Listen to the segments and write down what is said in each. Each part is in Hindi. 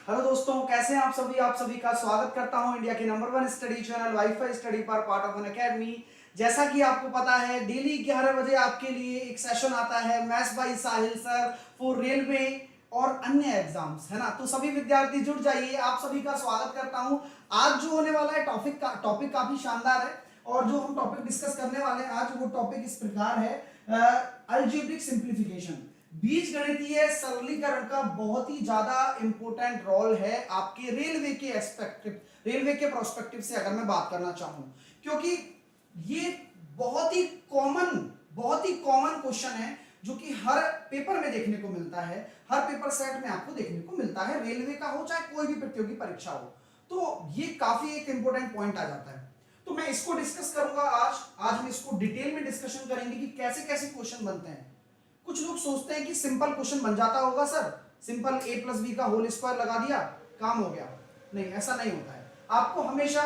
हेलो दोस्तों, कैसे हैं आप सभी। आप सभी का स्वागत करता हूं इंडिया के number 1 study channel wifi study पर पार्ट ऑफ एन एकेडमी। जैसा कि आपको पता है, डेली 11 बजे आपके लिए एक सेशन आता है maths by Sahil sir for railway और अन्य एग्जाम्स, है ना। तो सभी विद्यार्थी जुड़ जाइए। आप सभी का स्वागत करता हूं। आज जो होने वाला है टॉपिक काफी शानदार है और जो हम टॉपिक डिस्कस करने वाले हैं आज, वो टॉपिक इस प्रकार है, अलजेब्रिक सिंप्लीफिकेशन। बीजगणितीय सरलीकरण का बहुत ही ज्यादा इंपॉर्टेंट रोल है आपके रेलवे के प्रोस्पेक्टिव से अगर मैं बात करना चाहूं, क्योंकि ये बहुत ही कॉमन क्वेश्चन है जो कि हर पेपर में देखने को मिलता है, हर पेपर सेट में आपको देखने को मिलता है, रेलवे का हो चाहे कोई भी प्रतियोगी परीक्षा हो। तो ये काफी एक इंपॉर्टेंट पॉइंट आ जाता है। तो मैं इसको डिस्कस करूंगा आज हम इसको डिटेल में डिस्कशन करेंगे कि कैसे कैसे क्वेश्चन बनते हैं। कुछ लोग सोचते हैं कि सिंपल क्वेश्चन बन जाता होगा सर, सिंपल a+b का होल स्क्वायर लगा दिया, काम हो गया। नहीं, ऐसा नहीं होता है। आपको हमेशा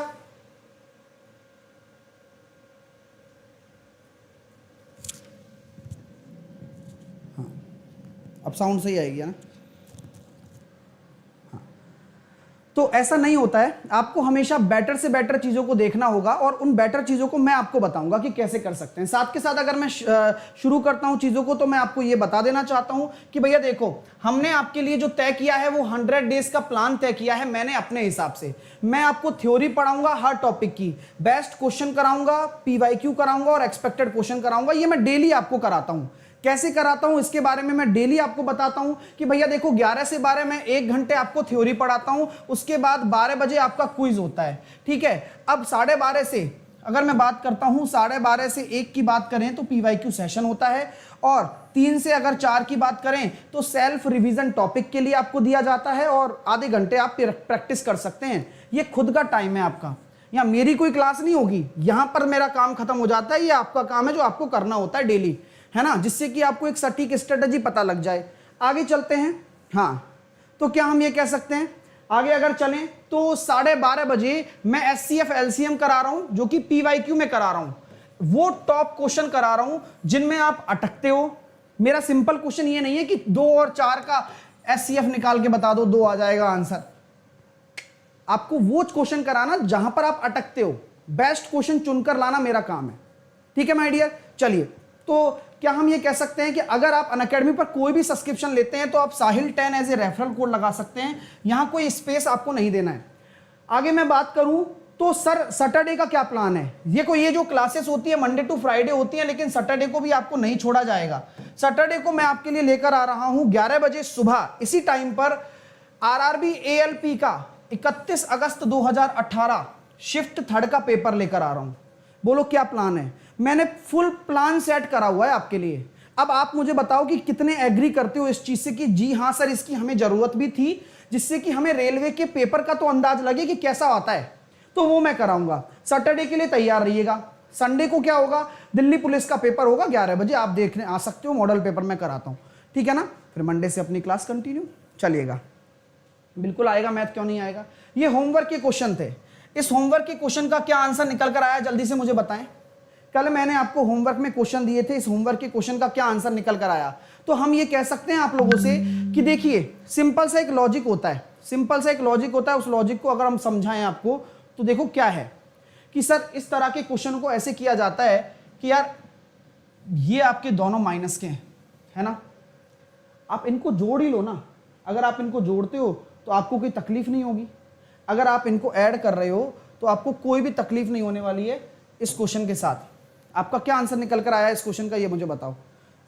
हाँ, अब साउंड सही आएगी ना। तो ऐसा नहीं होता है, आपको हमेशा बेटर से बेटर चीज़ों को देखना होगा और उन बेटर चीज़ों को मैं आपको बताऊंगा कि कैसे कर सकते हैं। साथ के साथ अगर मैं शुरू करता हूं चीज़ों को, तो मैं आपको ये बता देना चाहता हूं कि भैया देखो, हमने आपके लिए जो तय किया है वो 100 डेज का प्लान तय किया है मैंने अपने हिसाब से। मैं आपको थ्योरी पढ़ाऊंगा हर टॉपिक की, बेस्ट क्वेश्चन कराऊंगा, PYQ कराऊंगा और एक्सपेक्टेड क्वेश्चन कराऊंगा। ये मैं डेली आपको कराता हूँ। कैसे कराता हूं इसके बारे में मैं डेली आपको बताता हूं कि भैया देखो, 11 से 12 मैं 1 घंटे आपको थ्योरी पढ़ाता हूं, उसके बाद 12 बजे आपका क्विज होता है, ठीक है। अब 12:30 से अगर मैं बात करता हूं, 12:30 से 1 की बात करें तो PYQ सेशन होता है, और 3 से अगर 4 की बात करें तो सेल्फ रिवीजन टॉपिक के लिए आपको दिया जाता है और आधे घंटे आप प्रैक्टिस कर सकते हैं। ये खुद का टाइम है आपका, यहाँ मेरी कोई क्लास नहीं होगी, यहां पर मेरा काम खत्म हो जाता है। ये आपका काम है जो आपको करना होता है डेली, है ना, जिससे कि आपको एक सटीक स्ट्रेटजी पता लग जाए। आगे चलते हैं। हाँ, तो क्या हम ये कह सकते हैं, आगे अगर चलें तो 12:30 बजे मैं SCF LCM करा रहा हूं, जो कि PYQ में करा रहा हूं। वो टॉप क्वेश्चन करा रहा हूं जिनमें आप अटकते हो। मेरा सिंपल क्वेश्चन ये नहीं है कि 2 और 4 का SCF निकाल के बता दो, 2 आ जाएगा आंसर। आपको वो क्वेश्चन कराना जहां पर आप अटकते हो, बेस्ट क्वेश्चन चुनकर लाना मेरा काम है, ठीक है माय डियर। चलिए, तो क्या हम ये कह सकते हैं कि अगर आप अनअकैडमी पर कोई भी सब्सक्रिप्शन लेते हैं तो आप साहिल 10 एज ए रेफरल कोड लगा सकते हैं, यहां कोई स्पेस आपको नहीं देना है। आगे मैं बात करूं तो सर सैटरडे का क्या प्लान है। ये जो क्लासेस होती है मंडे टू फ्राइडे होती है, लेकिन सैटरडे को भी आपको नहीं छोड़ा जाएगा। सैटरडे को मैं आपके लिए लेकर आ रहा हूं 11 बजे सुबह, इसी टाइम पर RRB ALP का 31 अगस्त 2018 शिफ्ट 3rd का पेपर लेकर आ रहा हूं। बोलो क्या प्लान है। मैंने फुल प्लान सेट करा हुआ है आपके लिए। अब आप मुझे बताओ कि कितने एग्री करते हो इस चीज से कि जी हाँ सर, इसकी हमें जरूरत भी थी, जिससे कि हमें रेलवे के पेपर का तो अंदाज लगे कि कैसा आता है। तो वो मैं कराऊंगा। सैटरडे के लिए तैयार रहिएगा। संडे को क्या होगा, दिल्ली पुलिस का पेपर होगा 11 बजे, आप देखने आ सकते हो, मॉडल पेपर मैं कराता हूं, ठीक है ना। फिर मंडे से अपनी क्लास कंटिन्यू। चलिएगा, बिल्कुल आएगा, मैथ क्यों नहीं आएगा। ये होमवर्क के क्वेश्चन थे। इस होमवर्क के क्वेश्चन का क्या आंसर निकल कर आया, जल्दी से मुझे बताएं। कल मैंने आपको होमवर्क में क्वेश्चन दिए थे, इस होमवर्क के क्वेश्चन का क्या आंसर निकल कर आया। तो हम ये कह सकते हैं आप लोगों से कि देखिए, सिंपल सा एक लॉजिक होता है, उस लॉजिक को अगर हम समझाएं आपको, तो देखो क्या है कि सर इस तरह के क्वेश्चन को ऐसे किया जाता है कि यार ये आपके दोनों माइनस के हैं, है ना, आप इनको जोड़ ही लो ना। अगर आप इनको जोड़ते हो तो आपको कोई तकलीफ नहीं होगी, अगर आप इनको ऐड कर रहे हो तो आपको कोई भी तकलीफ नहीं होने वाली है। इस क्वेश्चन के साथ आपका क्या आंसर निकल कर आया इस क्वेश्चन का, ये मुझे बताओ।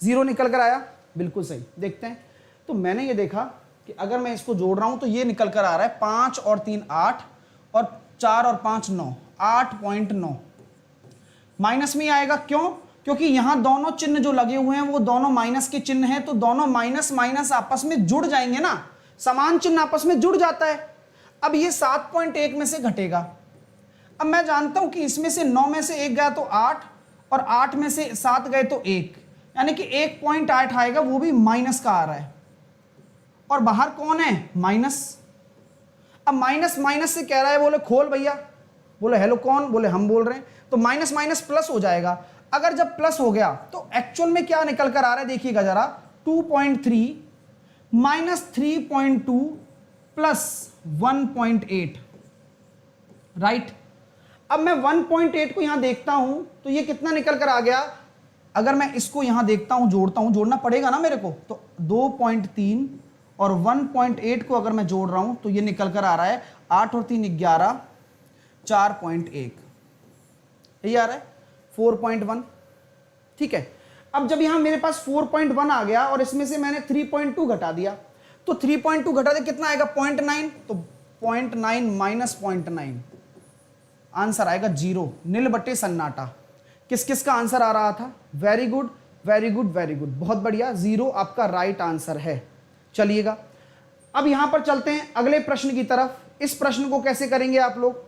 0 निकल कर आया, बिल्कुल सही। देखते हैं, तो मैंने ये देखा कि अगर मैं इसको जोड़ रहा हूं तो ये निकल कर आ रहा है 5 और 3 8 और 4 और 5 9, 8.9। माइनस में आएगा, क्यों, क्योंकि यहां दोनों चिन्ह जो लगे हुए हैं वो दोनों माइनस के चिन्ह हैं, तो दोनों माइनस माइनस आपस में जुड़ जाएंगे ना, समान चिन्ह आपस में जुड़ जाता है। अब ये 7.1 में से घटेगा। अब मैं जानता हूं कि इसमें से 9 में से 1 गया तो 8 और 8 में से 7 गए तो 1, यानी कि 1.8 आएगा, वो भी माइनस का आ रहा है, और बाहर कौन है, माइनस। अब माइनस माइनस से कह रहा है, बोले खोल भैया, बोले हेलो कौन, बोले हम बोल रहे हैं, तो माइनस माइनस प्लस हो जाएगा। अगर जब प्लस हो गया तो एक्चुअल में क्या निकल कर आ रहा है, देखिएगा जरा, 2.3 -3.2 प्लस 1.8, राइट। अब मैं 1.8 को यहां देखता हूं तो ये कितना निकल कर आ गया, अगर मैं इसको यहां देखता हूं, जोड़ता हूं, जोड़ना पड़ेगा ना मेरे को, तो 2.3 और 1.8 को अगर मैं जोड़ रहा हूं तो ये निकल कर आ रहा है 8 और 3 11, 4.1, यही आ रहा है 4.1, ठीक है। अब जब यहां मेरे पास 4.1 आ गया और इसमें से मैंने 3.2 घटा दिया, तो 3.2 घटा दे कितना आएगा 0.9, तो 0.9 माइनस 0.9, आंसर आएगा 0, नील बटे सन्नाटा। किस किस का आंसर आ रहा था, very good very good very good, बहुत बढ़िया, 0 आपका राइट आंसर है। चलिएगा अब यहां पर चलते हैं अगले प्रश्न की तरफ। इस प्रश्न को कैसे करेंगे आप लोग,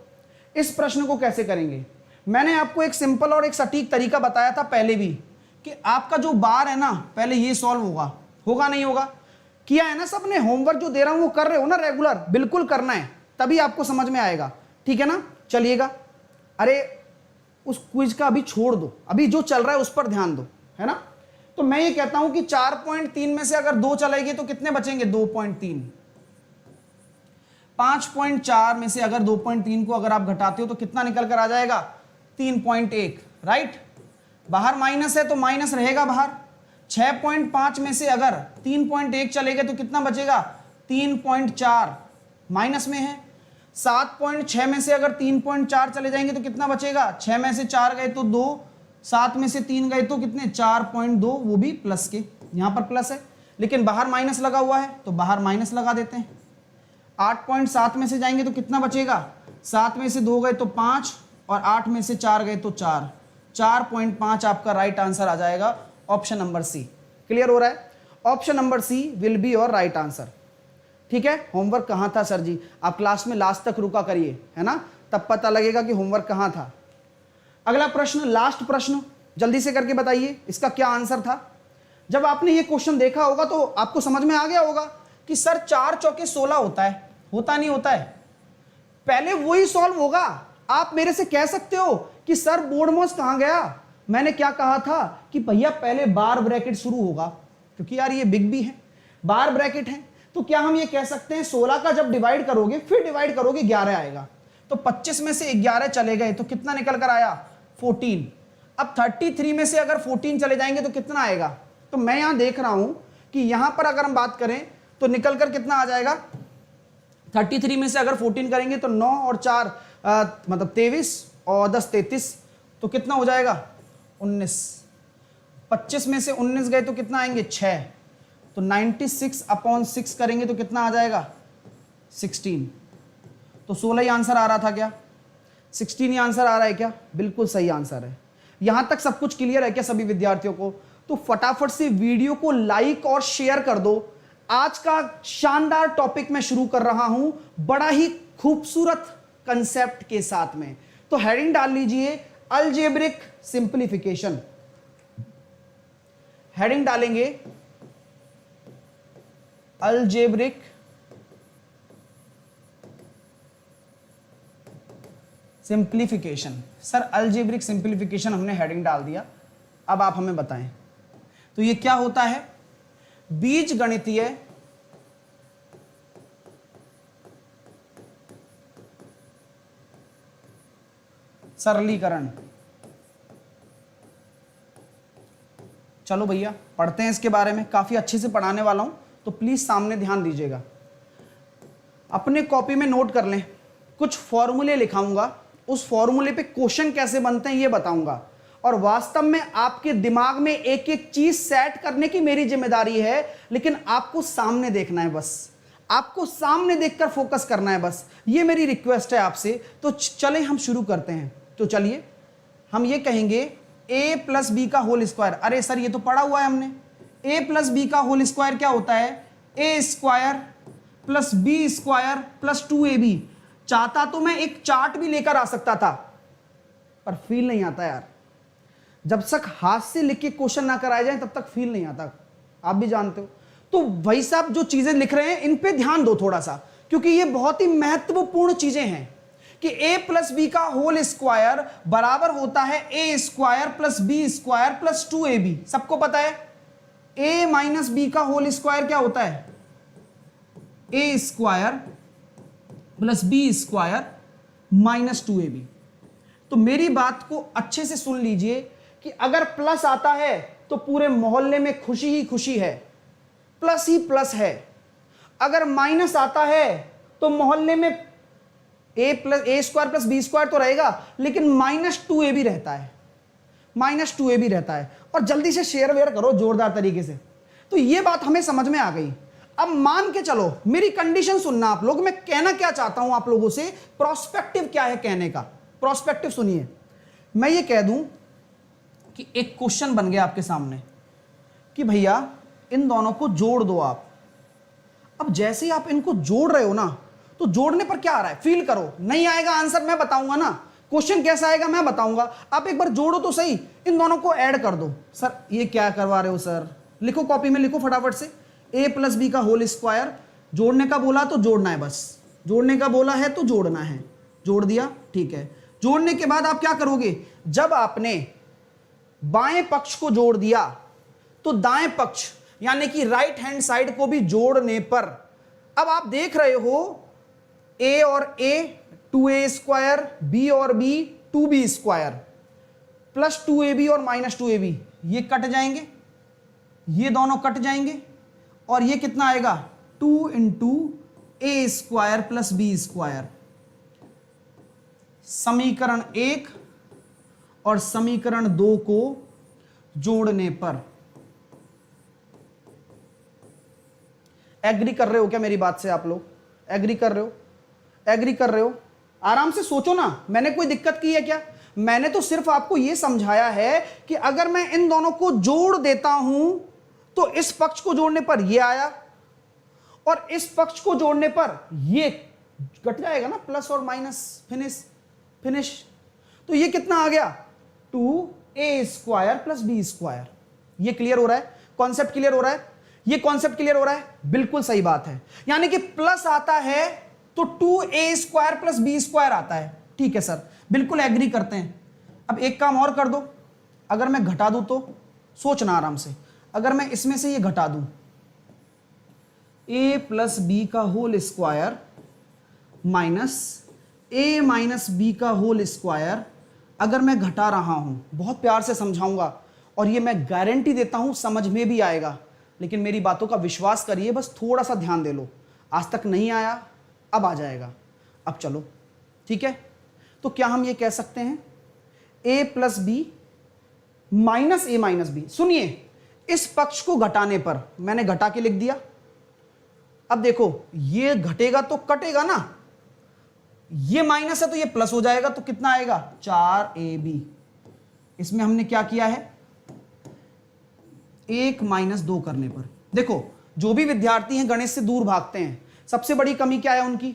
इस प्रश्न को कैसे करेंगे, मैंने आपको एक सिंपल और एक सटीक तरीका बताया था पहले भी, कि आपका जो बार है ना, पहले ये सॉल्व होगा, होगा नहीं होगा, किया है ना सबने, होमवर्क जो दे रहा हूं वो कर रहे हो ना रेगुलर, बिल्कुल करना है, तभी आपको समझ में आएगा, ठीक है ना। चलिएगा, अरे उस क्विज का अभी छोड़ दो, अभी जो चल रहा है उस पर ध्यान दो, है ना। तो मैं ये कहता हूं कि 4.3 में से अगर 2 चलेगी तो कितने बचेंगे, 2.3। 5.4 में से अगर 2.3 को अगर आप घटाते हो तो कितना निकल कर आ जाएगा, 3.1, राइट। बाहर माइनस है तो माइनस रहेगा बाहर। 6.5 में से अगर 3.1 चलेगा तो कितना बचेगा, 3.4, माइनस में है। 7.6 में से अगर 3.4 चले जाएंगे तो कितना बचेगा, 6 में से 4 गए तो 2, 7 में से 3 गए तो कितने, 4.2, वो भी प्लस के, यहां पर प्लस है लेकिन बाहर माइनस लगा हुआ है तो बाहर माइनस लगा देते हैं। 8.7 में से जाएंगे तो कितना बचेगा, 7 में से 2 गए तो 5 और 8 में से 4 गए तो 4, 4.5 आपका राइट आंसर आ जाएगा, ऑप्शन नंबर सी। क्लियर हो रहा है, option number C will be your right answer, ठीक है। होमवर्क कहाँ था सर जी, आप क्लास में लास्ट तक रुका करिए, है ना, तब पता लगेगा कि होमवर्क कहाँ था। अगला प्रश्न, लास्ट प्रश्न, जल्दी से करके बताइए इसका क्या आंसर था। जब आपने ये क्वेश्चन देखा होगा तो आपको समझ में आ गया होगा कि सर 4 चौके 16 होता है, होता नहीं होता है, पहले वही सॉल्व होगा। आप मेरे से कह सकते हो कि सर बोर्ड मॉस कहां गया, मैंने क्या कहा था कि भैया पहले बार ब्रैकेट शुरू होगा, क्योंकि यार ये बिग बी है, बार ब्रैकेट है, तो क्या हम ये कह सकते हैं 16 का जब डिवाइड करोगे फिर डिवाइड करोगे 11 आएगा, तो 25 में से 11 चले गए तो कितना निकल कर आया, 14। अब 33 में से अगर 14 चले जाएंगे तो कितना आएगा, तो मैं यहां देख रहा हूं कि यहां पर अगर हम बात करें तो निकल कर कितना आ जाएगा, 33 में से अगर 14 करेंगे तो 9 और 4 मतलब 23 और 10 33, तो कितना हो जाएगा 19। 25 में से 19 गए तो कितना आएंगे 6, तो 96/6 करेंगे तो कितना आ जाएगा 16, तो 16 ही आंसर आ रहा था क्या, 16 ही आंसर आ रहा है क्या, बिल्कुल सही आंसर है। यहां तक सब कुछ क्लियर है क्या सभी विद्यार्थियों को, तो फटाफट से वीडियो को लाइक और शेयर कर दो। आज का शानदार टॉपिक मैं शुरू कर रहा हूं बड़ा ही खूबसूरत कंसेप्ट के साथ में, तो हेडिंग डाल लीजिए अलजेब्रिक सिंप्लीफिकेशन, हेडिंग डालेंगे algebraic simplification. Sir algebraic simplification हमने हेडिंग डाल दिया, अब आप हमें बताएं तो ये क्या होता है, बीज गणितीय सरलीकरण। चलो भैया पढ़ते हैं इसके बारे में, काफी अच्छे से पढ़ाने वाला हूं तो प्लीज सामने ध्यान दीजिएगा, अपने कॉपी में नोट कर लें। कुछ फॉर्मूले लिखाऊंगा, उस फॉर्मूले पे क्वेश्चन कैसे बनते हैं ये बताऊंगा, और वास्तव में आपके दिमाग में एक एक चीज सेट करने की मेरी जिम्मेदारी है, लेकिन आपको सामने देखना है, बस आपको सामने देखकर फोकस करना है, बस ये मेरी रिक्वेस्ट है आपसे। तो चलें हम शुरू करते हैं। तो चलिए हम ये कहेंगे a प्लस बी का होल स्क्वायर, अरे सर ये तो पढ़ा हुआ है हमने, a प्लस बी का होल स्क्वायर क्या होता है, a square plus B square plus 2ab। चाहता तो मैं एक चार्ट भी लेकर आ सकता था, पर फील नहीं आता यार, जब तक हाथ से लिख के क्वेश्चन ना कराए जाए तब तक फील नहीं आता, आप भी जानते हो। तो भाई साहब जो चीजें लिख रहे हैं इन पे ध्यान दो थोड़ा सा, क्योंकि ये बहुत ही महत्वपूर्ण चीजें हैं कि a प्लस बी का होल स्क्वायर बराबर होता है a square plus B square plus 2ab। सबको पता है a माइनस बी का होल स्क्वायर क्या होता है, a square plus B square minus 2ab। तो मेरी बात को अच्छे से सुन लीजिए कि अगर प्लस आता है तो पूरे मोहल्ले में खुशी ही खुशी है, प्लस ही प्लस है। अगर माइनस आता है तो मोहल्ले में ए स्क्वायर प्लस बी स्क्वायर तो रहेगा, लेकिन -2ab रहता है, -2ab रहता है। और जल्दी से शेयर वेयर करो जोरदार तरीके से। तो ये बात हमें समझ में आ गई। अब मान के चलो, मेरी कंडीशन सुनना आप लोग, मैं कहना क्या चाहता हूं आप लोगों से, प्रोस्पेक्टिव क्या है कहने का। प्रोस्पेक्टिव सुनिए, मैं ये कह दूं कि एक क्वेश्चन बन गया आपके सामने कि भैया इन दोनों को जोड़ दो आप। अब जैसे ही आप इनको जोड़ रहे हो ना, तो जोड़ने पर क्या आ रहा है फील करो। नहीं आएगा आंसर मैं बताऊंगा ना, क्वेश्चन कैसा आएगा मैं बताऊंगा। आप एक बार जोड़ो तो सही, इन दोनों को ऐड कर दो। सर ये क्या करवा रहे हो सर, लिखो कॉपी में लिखो फटाफट से, a प्लस बी का होल स्क्वायर। जोड़ने का बोला तो जोड़ना है, बस जोड़ने का बोला है तो जोड़ना है। जोड़ दिया, ठीक है। जोड़ने के बाद आप क्या करोगे, जब आपने बाएं पक्ष को जोड़ दिया तो दाएं पक्ष यानी कि राइट हैंड साइड को भी जोड़ने पर अब आप देख रहे हो a और a 2a स्क्वायर, b और b 2b square, plus 2ab और माइनस 2ab ये कट जाएंगे, ये दोनों कट जाएंगे, और ये कितना आएगा 2 इंटू ए स्क्वायर प्लस बी स्क्वायर। समीकरण 1 और समीकरण 2 को जोड़ने पर एग्री कर रहे हो क्या मेरी बात से? आप लोग एग्री कर रहे हो? एग्री कर रहे हो? आराम से सोचो ना, मैंने कोई दिक्कत की है क्या? मैंने तो सिर्फ आपको यह समझाया है कि अगर मैं इन दोनों को जोड़ देता हूं तो इस पक्ष को जोड़ने पर ये आया और इस पक्ष को जोड़ने पर ये कट जाएगा ना, प्लस और माइनस, फिनिश। तो ये कितना आ गया 2a square plus B square. ये क्लियर हो रहा है? कॉन्सेप्ट क्लियर हो रहा है? ये कॉन्सेप्ट क्लियर हो रहा है? बिल्कुल सही बात है। यानी कि प्लस आता है तो 2a square plus B square आता है। ठीक है सर, बिल्कुल एग्री करते हैं। अब एक काम और कर दो, अगर मैं घटा दूं तो सोचना आराम से, अगर मैं इसमें से ये घटा दूं a प्लस बी का whole square minus a minus B का होल स्क्वायर, अगर मैं घटा रहा हूं, बहुत प्यार से समझाऊंगा और ये मैं गारंटी देता हूं समझ में भी आएगा, लेकिन मेरी बातों का विश्वास करिए, बस थोड़ा सा ध्यान दे लो। आज तक नहीं आया, अब आ जाएगा। अब चलो ठीक है, तो क्या हम ये कह सकते हैं a plus B minus a minus B. सुनिए, इस पक्ष को घटाने पर मैंने घटा के लिख दिया। अब देखो ये घटेगा तो कटेगा ना, ये माइनस है तो ये प्लस हो जाएगा, तो कितना आएगा 4ab। इसमें हमने क्या किया है, 1 माइनस 2 करने पर। देखो जो भी विद्यार्थी हैं गणित से दूर भागते हैं, सबसे बड़ी कमी क्या है उनकी,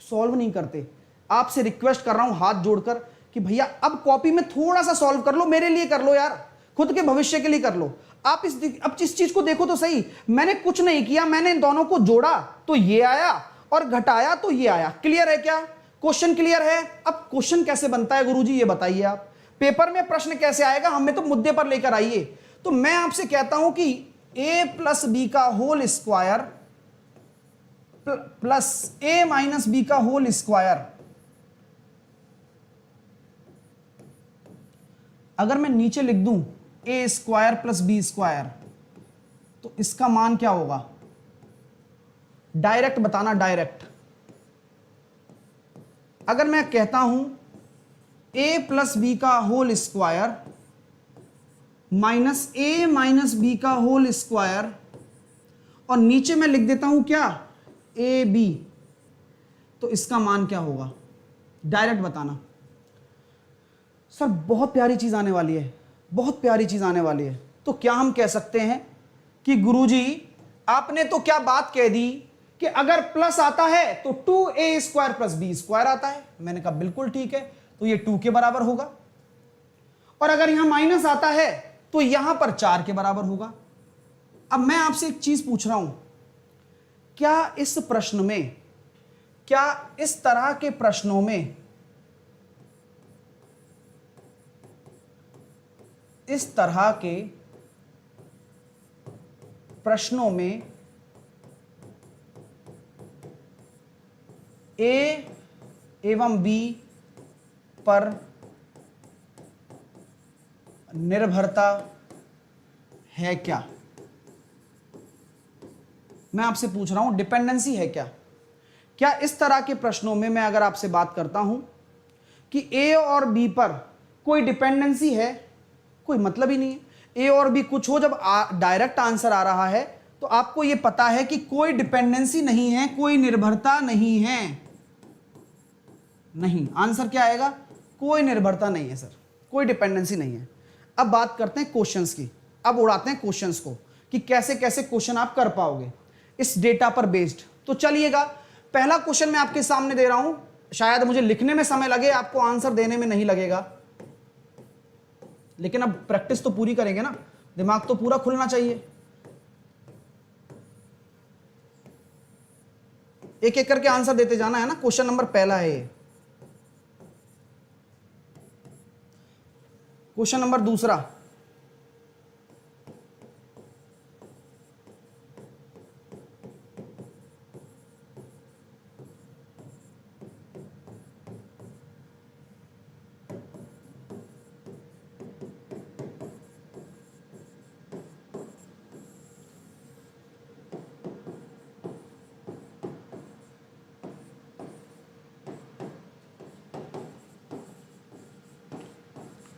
सॉल्व नहीं करते। आपसे रिक्वेस्ट कर रहा हूं हाथ जोड़कर कि भैया अब कॉपी में थोड़ा सा सॉल्व कर लो, मेरे लिए कर लो यार, खुद के भविष्य के लिए कर लो। आप अब इस चीज को देखो तो सही, मैंने कुछ नहीं किया, मैंने इन दोनों को जोड़ा तो ये आया और घटाया तो ये आया। क्लियर है क्या? क्वेश्चन क्लियर है? अब क्वेश्चन कैसे बनता है गुरुजी ये बताइए आप, पेपर में प्रश्न कैसे आएगा, हमें तो मुद्दे पर लेकर आइए। तो मैं आपसे कहता हूं कि a प्लस बी का whole square plus a minus B का होल स्क्वायर, अगर मैं नीचे लिख दूं a square plus B square, तो इसका मान क्या होगा? डायरेक्ट बताना, डायरेक्ट। अगर मैं कहता हूं a प्लस बी का whole square minus a minus B का होल स्क्वायर, और नीचे मैं लिख देता हूं क्या ए बी, तो इसका मान क्या होगा? डायरेक्ट बताना। सर बहुत प्यारी चीज आने वाली है, बहुत प्यारी चीज आने वाली है। तो क्या हम कह सकते हैं कि गुरुजी आपने तो क्या बात कह दी कि अगर प्लस आता है तो 2a square plus B square आता है। मैंने कहा बिल्कुल ठीक है, तो ये 2 के बराबर होगा, और अगर यहां माइनस आता है तो यहां पर 4 के बराबर होगा। अब मैं आपसे एक चीज पूछ रहा हूं, क्या इस प्रश्न में, क्या इस तरह के प्रश्नों में, इस तरह के प्रश्नों में ए एवं बी पर निर्भरता है क्या? मैं आपसे पूछ रहा हूं डिपेंडेंसी है क्या? क्या इस तरह के प्रश्नों में मैं अगर आपसे बात करता हूं कि ए और बी पर कोई डिपेंडेंसी है, कोई मतलब ही नहीं है। ए और बी कुछ हो, जब डायरेक्ट आंसर आ रहा है तो आपको यह पता है कि कोई डिपेंडेंसी नहीं है, कोई निर्भरता नहीं है। नहीं, आंसर क्या आएगा? कोई निर्भरता नहीं है सर, कोई डिपेंडेंसी नहीं है। अब बात करते हैं क्वेश्चंस की। अब उड़ाते हैं क्वेश्चंस को कि कैसे कैसे क्वेश्चन आप कर पाओगे इस डेटा पर बेस्ड। तो चलिएगा, पहला क्वेश्चन मैं आपके सामने दे रहा हूं। शायद मुझे लिखने में समय लगे, आपको आंसर देने में नहीं लगेगा, लेकिन अब प्रैक्टिस तो पूरी करेंगे ना, दिमाग तो पूरा खुलना चाहिए। एक एक करके आंसर देते जाना है ना। क्वेश्चन नंबर पहला है ये। क्वेश्चन नंबर दूसरा,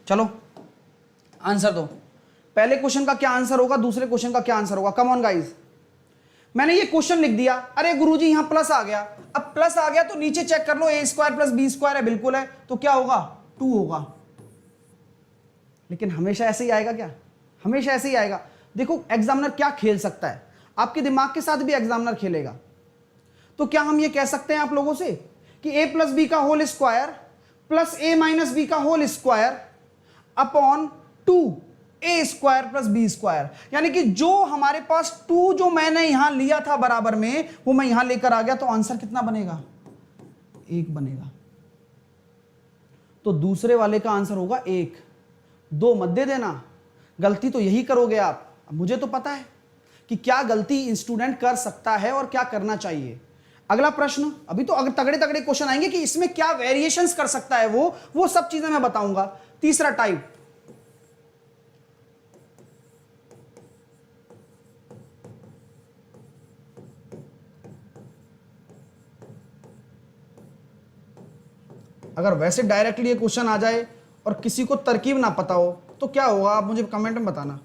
चलो आंसर दो। पहले क्वेश्चन का क्या आंसर होगा, दूसरे क्वेश्चन का क्या आंसर होगा? कम ऑन गाइस, मैंने ये क्वेश्चन लिख दिया। अरे गुरुजी यहां प्लस आ गया। अब प्लस आ गया तो नीचे चेक कर लो, ए स्क्वायर प्लस बी स्क्वायर है, बिल्कुल है, तो क्या होगा? 2 होगा। लेकिन हमेशा ऐसे ही आएगा क्या? हमेशा ऐसे ही आएगा? देखो एग्जामिनर क्या खेल सकता है, आपके दिमाग के साथ भी एग्जामिनर खेलेगा। तो क्या हम ये कह सकते हैं आप लोगों से कि ए प्लस बी का होल स्क्वायर प्लस ए माइनस बी का होल स्क्वायर अपॉन 2 ए स्क्वायर प्लस बी स्क्वायर, यानी कि जो हमारे पास 2 जो मैंने यहां लिया था बराबर में, वो मैं यहां लेकर आ गया, तो आंसर कितना बनेगा? 1 बनेगा। तो दूसरे वाले का आंसर होगा 1। 2 मत दे देना, गलती तो यही करोगे आप। मुझे तो पता है कि क्या गलती स्टूडेंट कर सकता है और क्या करना चाहिए। अगला प्रश्न, अभी तो अगर तगड़े तगड़े क्वेश्चन आएंगे कि इसमें क्या वेरिएशंस कर सकता है वो सब चीजें मैं बताऊंगा। तीसरा टाइप, अगर वैसे डायरेक्टली ये क्वेश्चन आ जाए और किसी को तरकीब ना पता हो तो क्या होगा, आप मुझे कमेंट में बताना।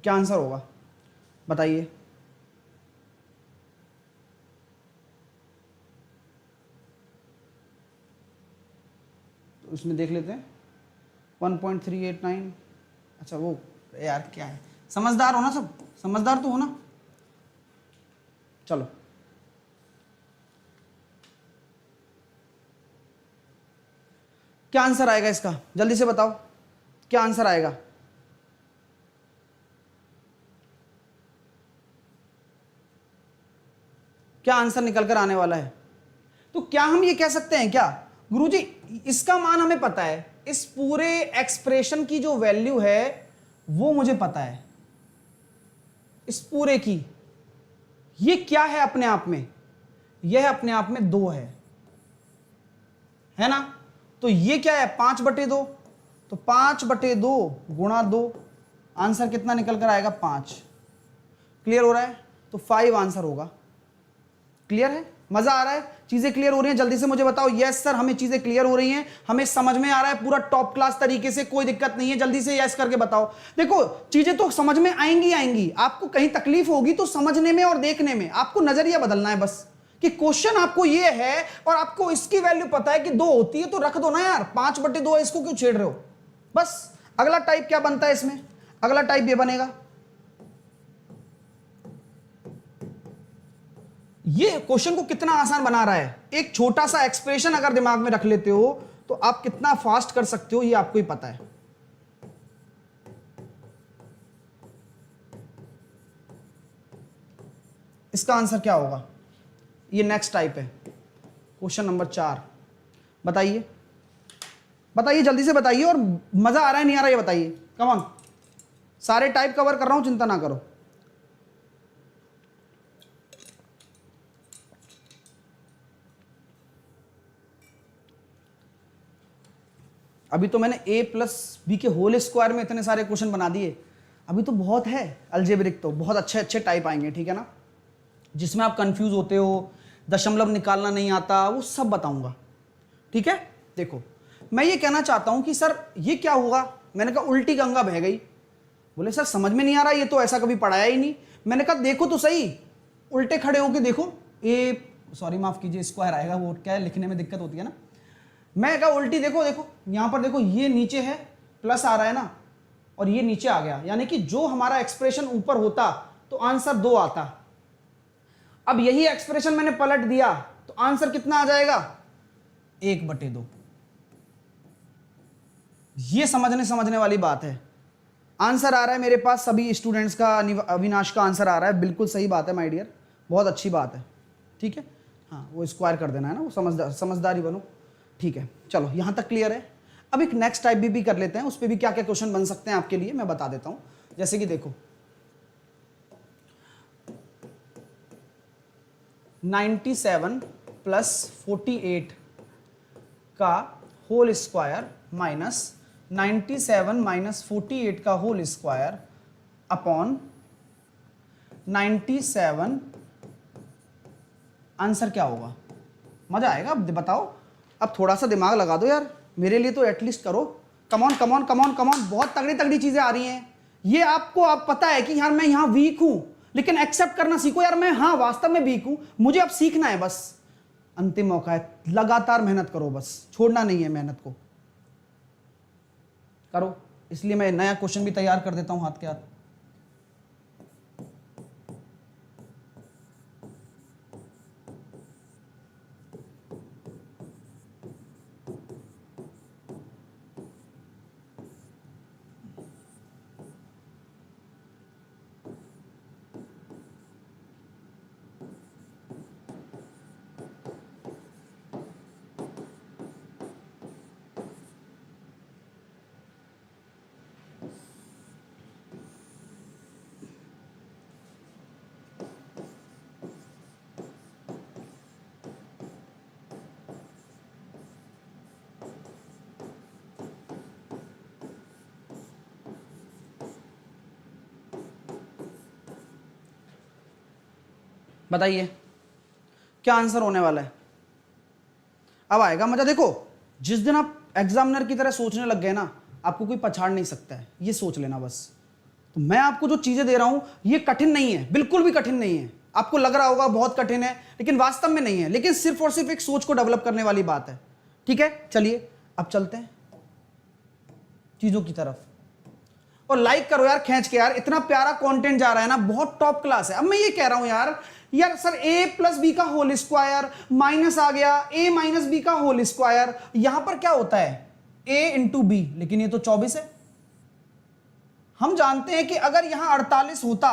क्या आंसर होगा बताइए? तो इसमें देख लेते हैं 1.389। अच्छा वो यार क्या है, समझदार हो ना, सब समझदार तो हो ना। चलो क्या आंसर आएगा इसका, जल्दी से बताओ क्या आंसर आएगा? क्या आंसर निकल कर आने वाला है? तो क्या हम ये कह सकते हैं क्या गुरुजी, इसका मान हमें पता है, इस पूरे एक्सप्रेशन की जो वैल्यू है वो मुझे पता है, इस पूरे की। ये क्या है अपने आप में? यह अपने आप में 2 है ना? तो ये क्या है? 5/2। तो 5/2 गुणा 2, आंसर कितना निकल कर आएगा? 5। क्लियर हो रहा है? तो 5 आंसर होगा। क्लियर है? मजा आ रहा है? चीजें क्लियर हो रही हैं? जल्दी से मुझे बताओ। यस सर, हमें चीजें क्लियर हो रही हैं, हमें समझ में आ रहा है पूरा टॉप क्लास तरीके से, कोई दिक्कत नहीं है। जल्दी से यस करके बताओ। देखो चीजें तो समझ में आएंगी आएंगी, आपको कहीं तकलीफ होगी तो समझने में और देखने में, आपको नजरिया बदलना है बस, कि क्वेश्चन आपको ये है और आपको इसकी वैल्यू पता है कि 2 होती है, तो रख दो ना यार, 5/2 है, इसको क्यों छेड़ रहे हो? बस। अगला टाइप क्या बनता है इसमें? अगला टाइप ये बनेगा, ये क्वेश्चन को कितना आसान बना रहा है। एक छोटा सा एक्सप्रेशन अगर दिमाग में रख लेते हो तो आप कितना फास्ट कर सकते हो, ये आपको ही पता है। इसका आंसर क्या होगा? ये नेक्स्ट टाइप है, क्वेश्चन नंबर 4। बताइए बताइए, जल्दी से बताइए, और मजा आ रहा है नहीं आ रहा है ये बताइए, कम ऑन। सारे टाइप कवर कर रहा हूं, चिंता ना करो। अभी तो मैंने a प्लस बी के होल स्क्वायर में इतने सारे क्वेश्चन बना दिए, अभी तो बहुत है अलजेब्रिक, तो बहुत अच्छे अच्छे टाइप आएंगे, ठीक है ना, जिसमें आप कंफ्यूज होते हो, दशमलव निकालना नहीं आता, वो सब बताऊंगा, ठीक है। देखो मैं ये कहना चाहता हूं कि सर ये क्या हुआ, मैंने कहा उल्टी गंगा बह गई। बोले सर समझ में नहीं आ रहा, ये तो ऐसा कभी पढ़ाया ही नहीं। मैंने कहा देखो तो सही, उल्टे खड़े होके देखो, सॉरी माफ कीजिए, स्क्वायर आएगा, वो क्या है लिखने में दिक्कत होती है ना। मैं कहा उल्टी देखो, देखो यहां पर देखो, ये नीचे है प्लस आ रहा है ना, और ये नीचे आ गया, यानी कि जो हमारा एक्सप्रेशन ऊपर होता तो आंसर 2 आता। अब यही एक्सप्रेशन मैंने पलट दिया तो आंसर कितना आ जाएगा, 1/2। ये समझने वाली बात है। आंसर आ रहा है मेरे पास सभी स्टूडेंट्स का, अविनाश का आंसर आ रहा है, बिल्कुल सही बात है माय डियर, बहुत अच्छी बात है, ठीक है। हाँ वो स्क्वायर कर देना है ना, वो समझदारी बनो, ठीक है। चलो यहां तक क्लियर है। अब एक नेक्स्ट टाइप भी कर लेते हैं, उस पर भी क्या क्या क्वेश्चन बन सकते हैं आपके लिए मैं बता देता हूं। जैसे कि देखो 97 प्लस 48 का होल स्क्वायर माइनस 97 माइनस 48 का होल स्क्वायर अपॉन 97, आंसर क्या होगा? मजा आएगा। अब बताओ, अब थोड़ा सा दिमाग लगा दो यार, मेरे लिए तो एटलीस्ट करो। कमॉन कमॉन कमॉन कमॉन, बहुत तगड़ी तगड़ी चीजें आ रही हैं। ये आपको आप पता है कि यार मैं यहां वीक हूं, लेकिन एक्सेप्ट करना सीखो यार, मैं हाँ वास्तव में वीक हूं, मुझे अब सीखना है, बस अंतिम मौका है, लगातार मेहनत करो, बस छोड़ना नहीं है, मेहनत को करो। इसलिए मैं नया क्वेश्चन भी तैयार कर देता हूं हाथ के हाथ। बताइए क्या आंसर होने वाला है? अब आएगा मजा। देखो जिस दिन आप एग्जामिनर की तरह सोचने लग गए ना, आपको कोई पछाड़ नहीं सकता है, ये सोच लेना बस। तो मैं आपको जो चीजें दे रहा हूं ये कठिन नहीं है, बिल्कुल भी कठिन नहीं है। आपको लग रहा होगा बहुत कठिन है, लेकिन वास्तव में नहीं है, लेकिन सिर्फ और सिर्फ एक सोच को डेवलप करने वाली बात है, ठीक है। चलिए अब चलते हैं चीजों की तरफ, और लाइक करो यार खींच के, यार इतना प्यारा कंटेंट जा रहा है ना, बहुत टॉप क्लास है। अब मैं ये कह रहा हूं यार सर a प्लस बी का होल स्क्वायर माइनस आ गया a माइनस बी का होल स्क्वायर, यहां पर क्या होता है a इंटू बी, लेकिन ये तो 24 है। हम जानते हैं कि अगर यहां 48 होता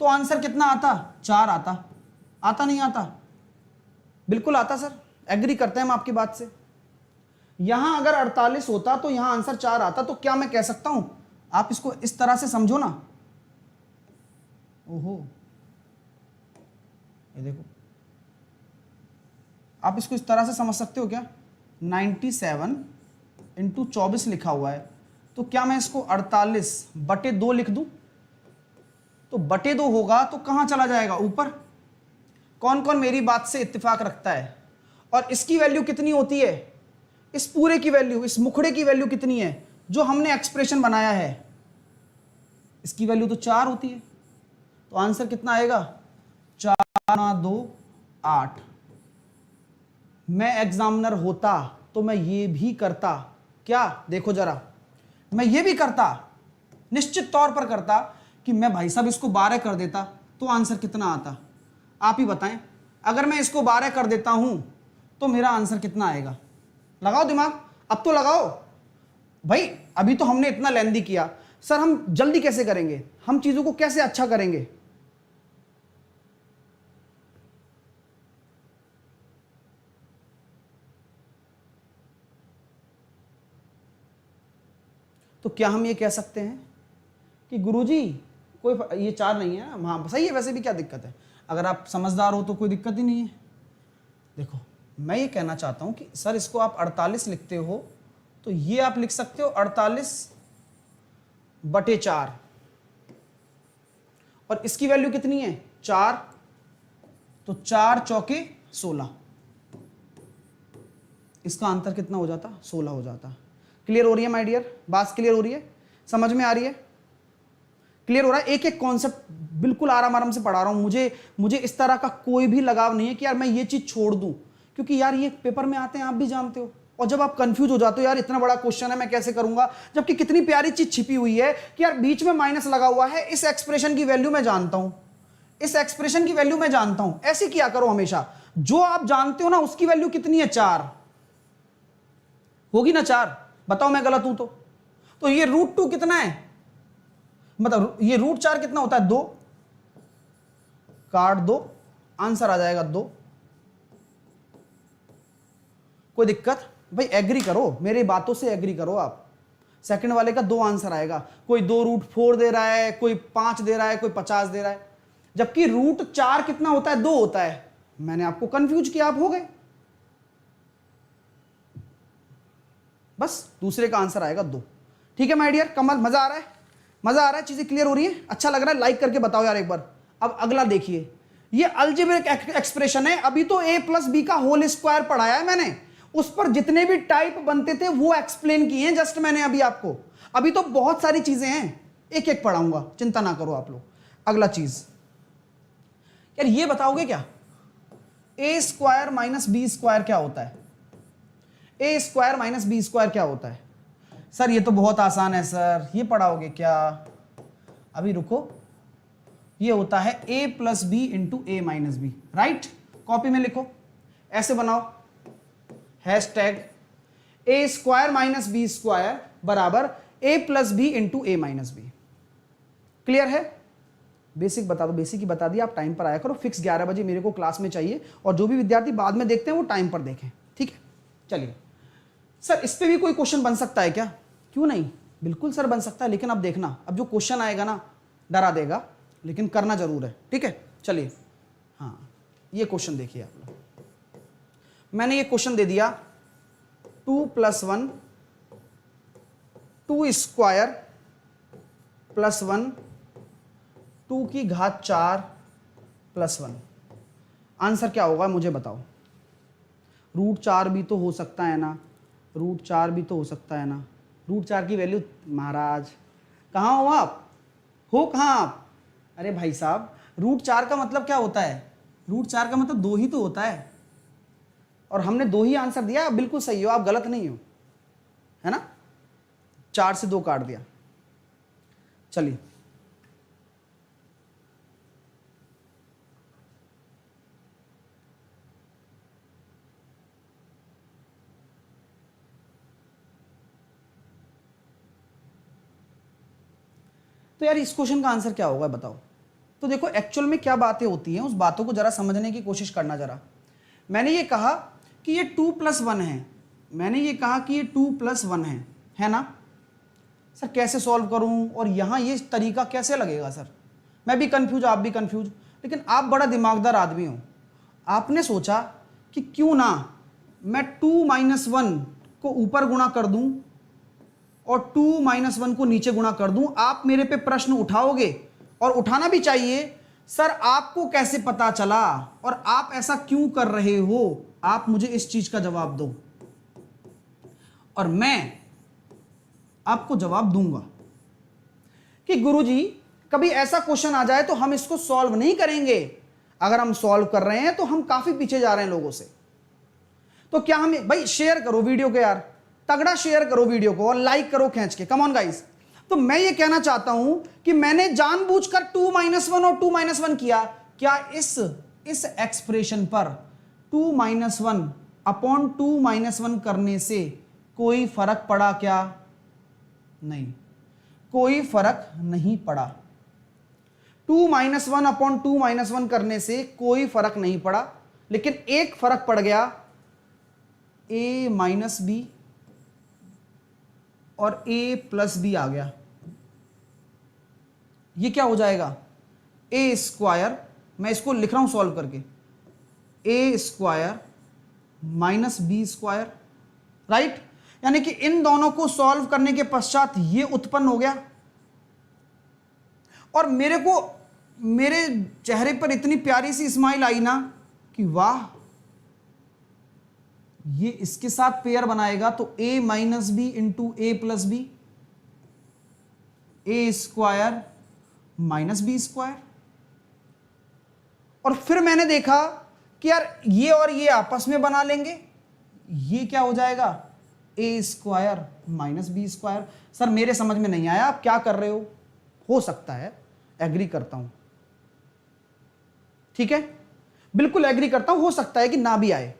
तो आंसर कितना आता, 4 आता। आता नहीं आता? बिल्कुल आता सर, एग्री करते हैं हम आपकी बात से। यहां अगर 48 होता तो यहां आंसर 4 आता। तो क्या मैं कह सकता हूं, आप इसको इस तरह से समझो ना, ओहो ये देखो, आप इसको इस तरह से समझ सकते हो क्या, 97 इंटू 24 लिखा हुआ है, तो क्या मैं इसको 48/2 लिख दूं? तो बटे 2 होगा तो कहां चला जाएगा, ऊपर। कौन कौन मेरी बात से इत्तेफाक रखता है? और इसकी वैल्यू कितनी होती है, इस पूरे की वैल्यू, इस मुखड़े की वैल्यू कितनी है जो हमने एक्सप्रेशन बनाया है? इसकी वैल्यू तो 4 होती है। तो आंसर कितना आएगा, 4 2 8। मैं एग्जामिनर होता तो मैं ये भी करता, क्या देखो जरा, मैं ये भी करता, निश्चित तौर पर करता कि मैं भाई साहब इसको 12 कर देता तो आंसर कितना आता? आप ही बताएं, अगर मैं इसको 12 कर देता हूं तो मेरा आंसर कितना आएगा? लगाओ दिमाग, अब तो लगाओ भाई। अभी तो हमने इतना लेंदी किया, सर हम जल्दी कैसे करेंगे, हम चीजों को कैसे अच्छा करेंगे? तो क्या हम ये कह सकते हैं कि गुरुजी कोई ये 4 नहीं है, हाँ सही है, वैसे भी क्या दिक्कत है, अगर आप समझदार हो तो कोई दिक्कत ही नहीं है। देखो मैं ये कहना चाहता हूं कि सर इसको आप 48 लिखते हो तो ये आप लिख सकते हो 48/4 और इसकी वैल्यू कितनी है 4, तो 4 चौके 16, इसका आंसर कितना हो जाता 16 हो जाता। क्लियर हो रही है माय डियर, बात क्लियर हो रही है, समझ में आ रही है, क्लियर हो रहा है। एक एक कॉन्सेप्ट बिल्कुल आराम आराम से पढ़ा रहा हूं, मुझे इस तरह का कोई भी लगाव नहीं है कि यार मैं ये चीज छोड़ दूं, क्योंकि यार ये पेपर में आते हैं, आप भी जानते हो, और जब आप कंफ्यूज हो जाते हो यार इतना बड़ा क्वेश्चन है मैं कैसे करूंगा, जबकि कितनी प्यारी चीज छिपी हुई है कि यार बीच में माइनस लगा हुआ है, इस एक्सप्रेशन की वैल्यू मैं जानता हूं, इस एक्सप्रेशन की वैल्यू मैं जानता हूं। ऐसे किया करो हमेशा, जो आप जानते हो ना उसकी वैल्यू कितनी है 4 होगी ना 4, बताओ मैं गलत हूं तो ये √2 कितना है, मतलब ये √4 कितना होता है 2, काट दो आंसर आ जाएगा 2। कोई दिक्कत भाई, एग्री करो, मेरी बातों से एग्री करो आप, सेकंड वाले का 2 आंसर आएगा, कोई 2√4 दे रहा है, कोई 5 दे रहा है, कोई 50 दे रहा है, जबकि √4 कितना होता है 2 होता है। मैंने आपको कंफ्यूज किया, आप हो गए, बस दूसरे का आंसर आएगा 2। ठीक है माय डियर, कमल मजा आ रहा है, मजा आ रहा है, चीजें क्लियर हो रही है, अच्छा लग रहा है, लाइक करके बताओ यार एक बार। अब अगला देखिए, ये अलजेब्रिक एक्सप्रेशन है, अभी तो a + b का होल स्क्वायर पढ़ाया है मैंने, उस पर जितने भी टाइप बनते थे वो एक्सप्लेन किए हैं जस्ट मैंने अभी आपको, अभी तो बहुत सारी चीजें हैं, एक एक पढ़ाऊंगा, चिंता ना करो आप लोग। अगला चीज यार ये बताओगे क्या, a² - b² क्या होता है, a² - b² क्या होता है? सर ये तो बहुत आसान है सर, ये पढ़ाओगे क्या, अभी रुको, ये होता है a + b × a - b, right, copy में लिखो, ऐसे बनाओ, #a² - b² बराबर a + b × a - b। Clear है, बेसिक बता दो, बेसिक ही बता दिया, आप टाइम पर आया करो, फिक्स 11 बजे मेरे को क्लास में चाहिए, और जो भी विद्यार्थी बाद में देखते हैं वो टाइम पर देखें, ठीक है। चलिए सर इस पे भी कोई क्वेश्चन बन सकता है क्या, क्यों नहीं, बिल्कुल सर बन सकता है, लेकिन अब देखना, अब जो क्वेश्चन आएगा ना डरा देगा, लेकिन करना जरूर है, ठीक है। चलिए हाँ, ये क्वेश्चन देखिए आप लोग, मैंने ये क्वेश्चन दे दिया 2 + 1 2² + 1 2 की घात 4 + 1, आंसर क्या होगा मुझे बताओ। √4 भी तो हो सकता है ना, √4 भी तो हो सकता है ना, √4 की वैल्यू, महाराज कहाँ हो आप, हो कहाँ आप, अरे भाई साहब √4 का मतलब क्या होता है, √4 का मतलब 2 ही तो होता है, और हमने 2 ही आंसर दिया, आप बिल्कुल सही हो, आप गलत नहीं हो, है ना, 4 से 2 काट दिया। चलिए तो यार इस क्वेश्चन का आंसर क्या होगा बताओ। तो देखो एक्चुअल में क्या बातें होती हैं, उस बातों को जरा समझने की कोशिश करना जरा। मैंने ये कहा कि ये 2 + 1 है, मैंने ये कहा कि ये 2 + 1 है ना सर, कैसे सॉल्व करूं, और यहाँ ये तरीका कैसे लगेगा सर, मैं भी कंफ्यूज, आप भी कंफ्यूज, लेकिन आप बड़ा दिमागदार आदमी हो, आपने सोचा कि क्यों ना मैं 2 - 1 को ऊपर गुणा कर दूं और 2 - 1 को नीचे गुणा कर दूं। आप मेरे पे प्रश्न उठाओगे, और उठाना भी चाहिए, सर आपको कैसे पता चला और आप ऐसा क्यों कर रहे हो, आप मुझे इस चीज का जवाब दो, और मैं आपको जवाब दूंगा कि गुरुजी कभी ऐसा क्वेश्चन आ जाए तो हम इसको सॉल्व नहीं करेंगे, अगर हम सॉल्व कर रहे हैं तो हम काफी पीछे जा रहे हैं लोगों से। तो क्या हम, भाई शेयर करो वीडियो को यार, तगड़ा शेयर करो वीडियो को, और लाइक करो खींच के, कम ऑन गाइस। तो मैं ये कहना चाहता हूं कि मैंने जानबूझकर 2 - 1 और 2 - 1 किया, क्या इस एक्सप्रेशन पर 2 - 1 अपॉन 2 - 1 करने से कोई फर्क पड़ा क्या, नहीं, कोई फर्क नहीं पड़ा। 2 - 1 अपॉन 2 - 1 करने से कोई फर्क नहीं पड़ा, लेकिन एक फर्क पड़ गया, a - b और a प्लस बी आ गया, ये क्या हो जाएगा a स्क्वायर, मैं इसको लिख रहा हूं सॉल्व करके, a square minus B square, right. यानी कि इन दोनों को सॉल्व करने के पश्चात ये उत्पन्न हो गया, और मेरे को मेरे चेहरे पर इतनी प्यारी सी स्माइल आई ना कि वाह, ये इसके साथ पेयर बनाएगा तो a minus B into A plus B, A square minus B square. और फिर मैंने देखा कि यार ये और ये आपस में बना लेंगे, ये क्या हो जाएगा A square minus B square. Sir मेरे समझ में नहीं आया आप क्या कर रहे हो सकता है, एग्री करता हूं, ठीक है, बिल्कुल एग्री करता हूं, हो सकता है कि ना भी आए,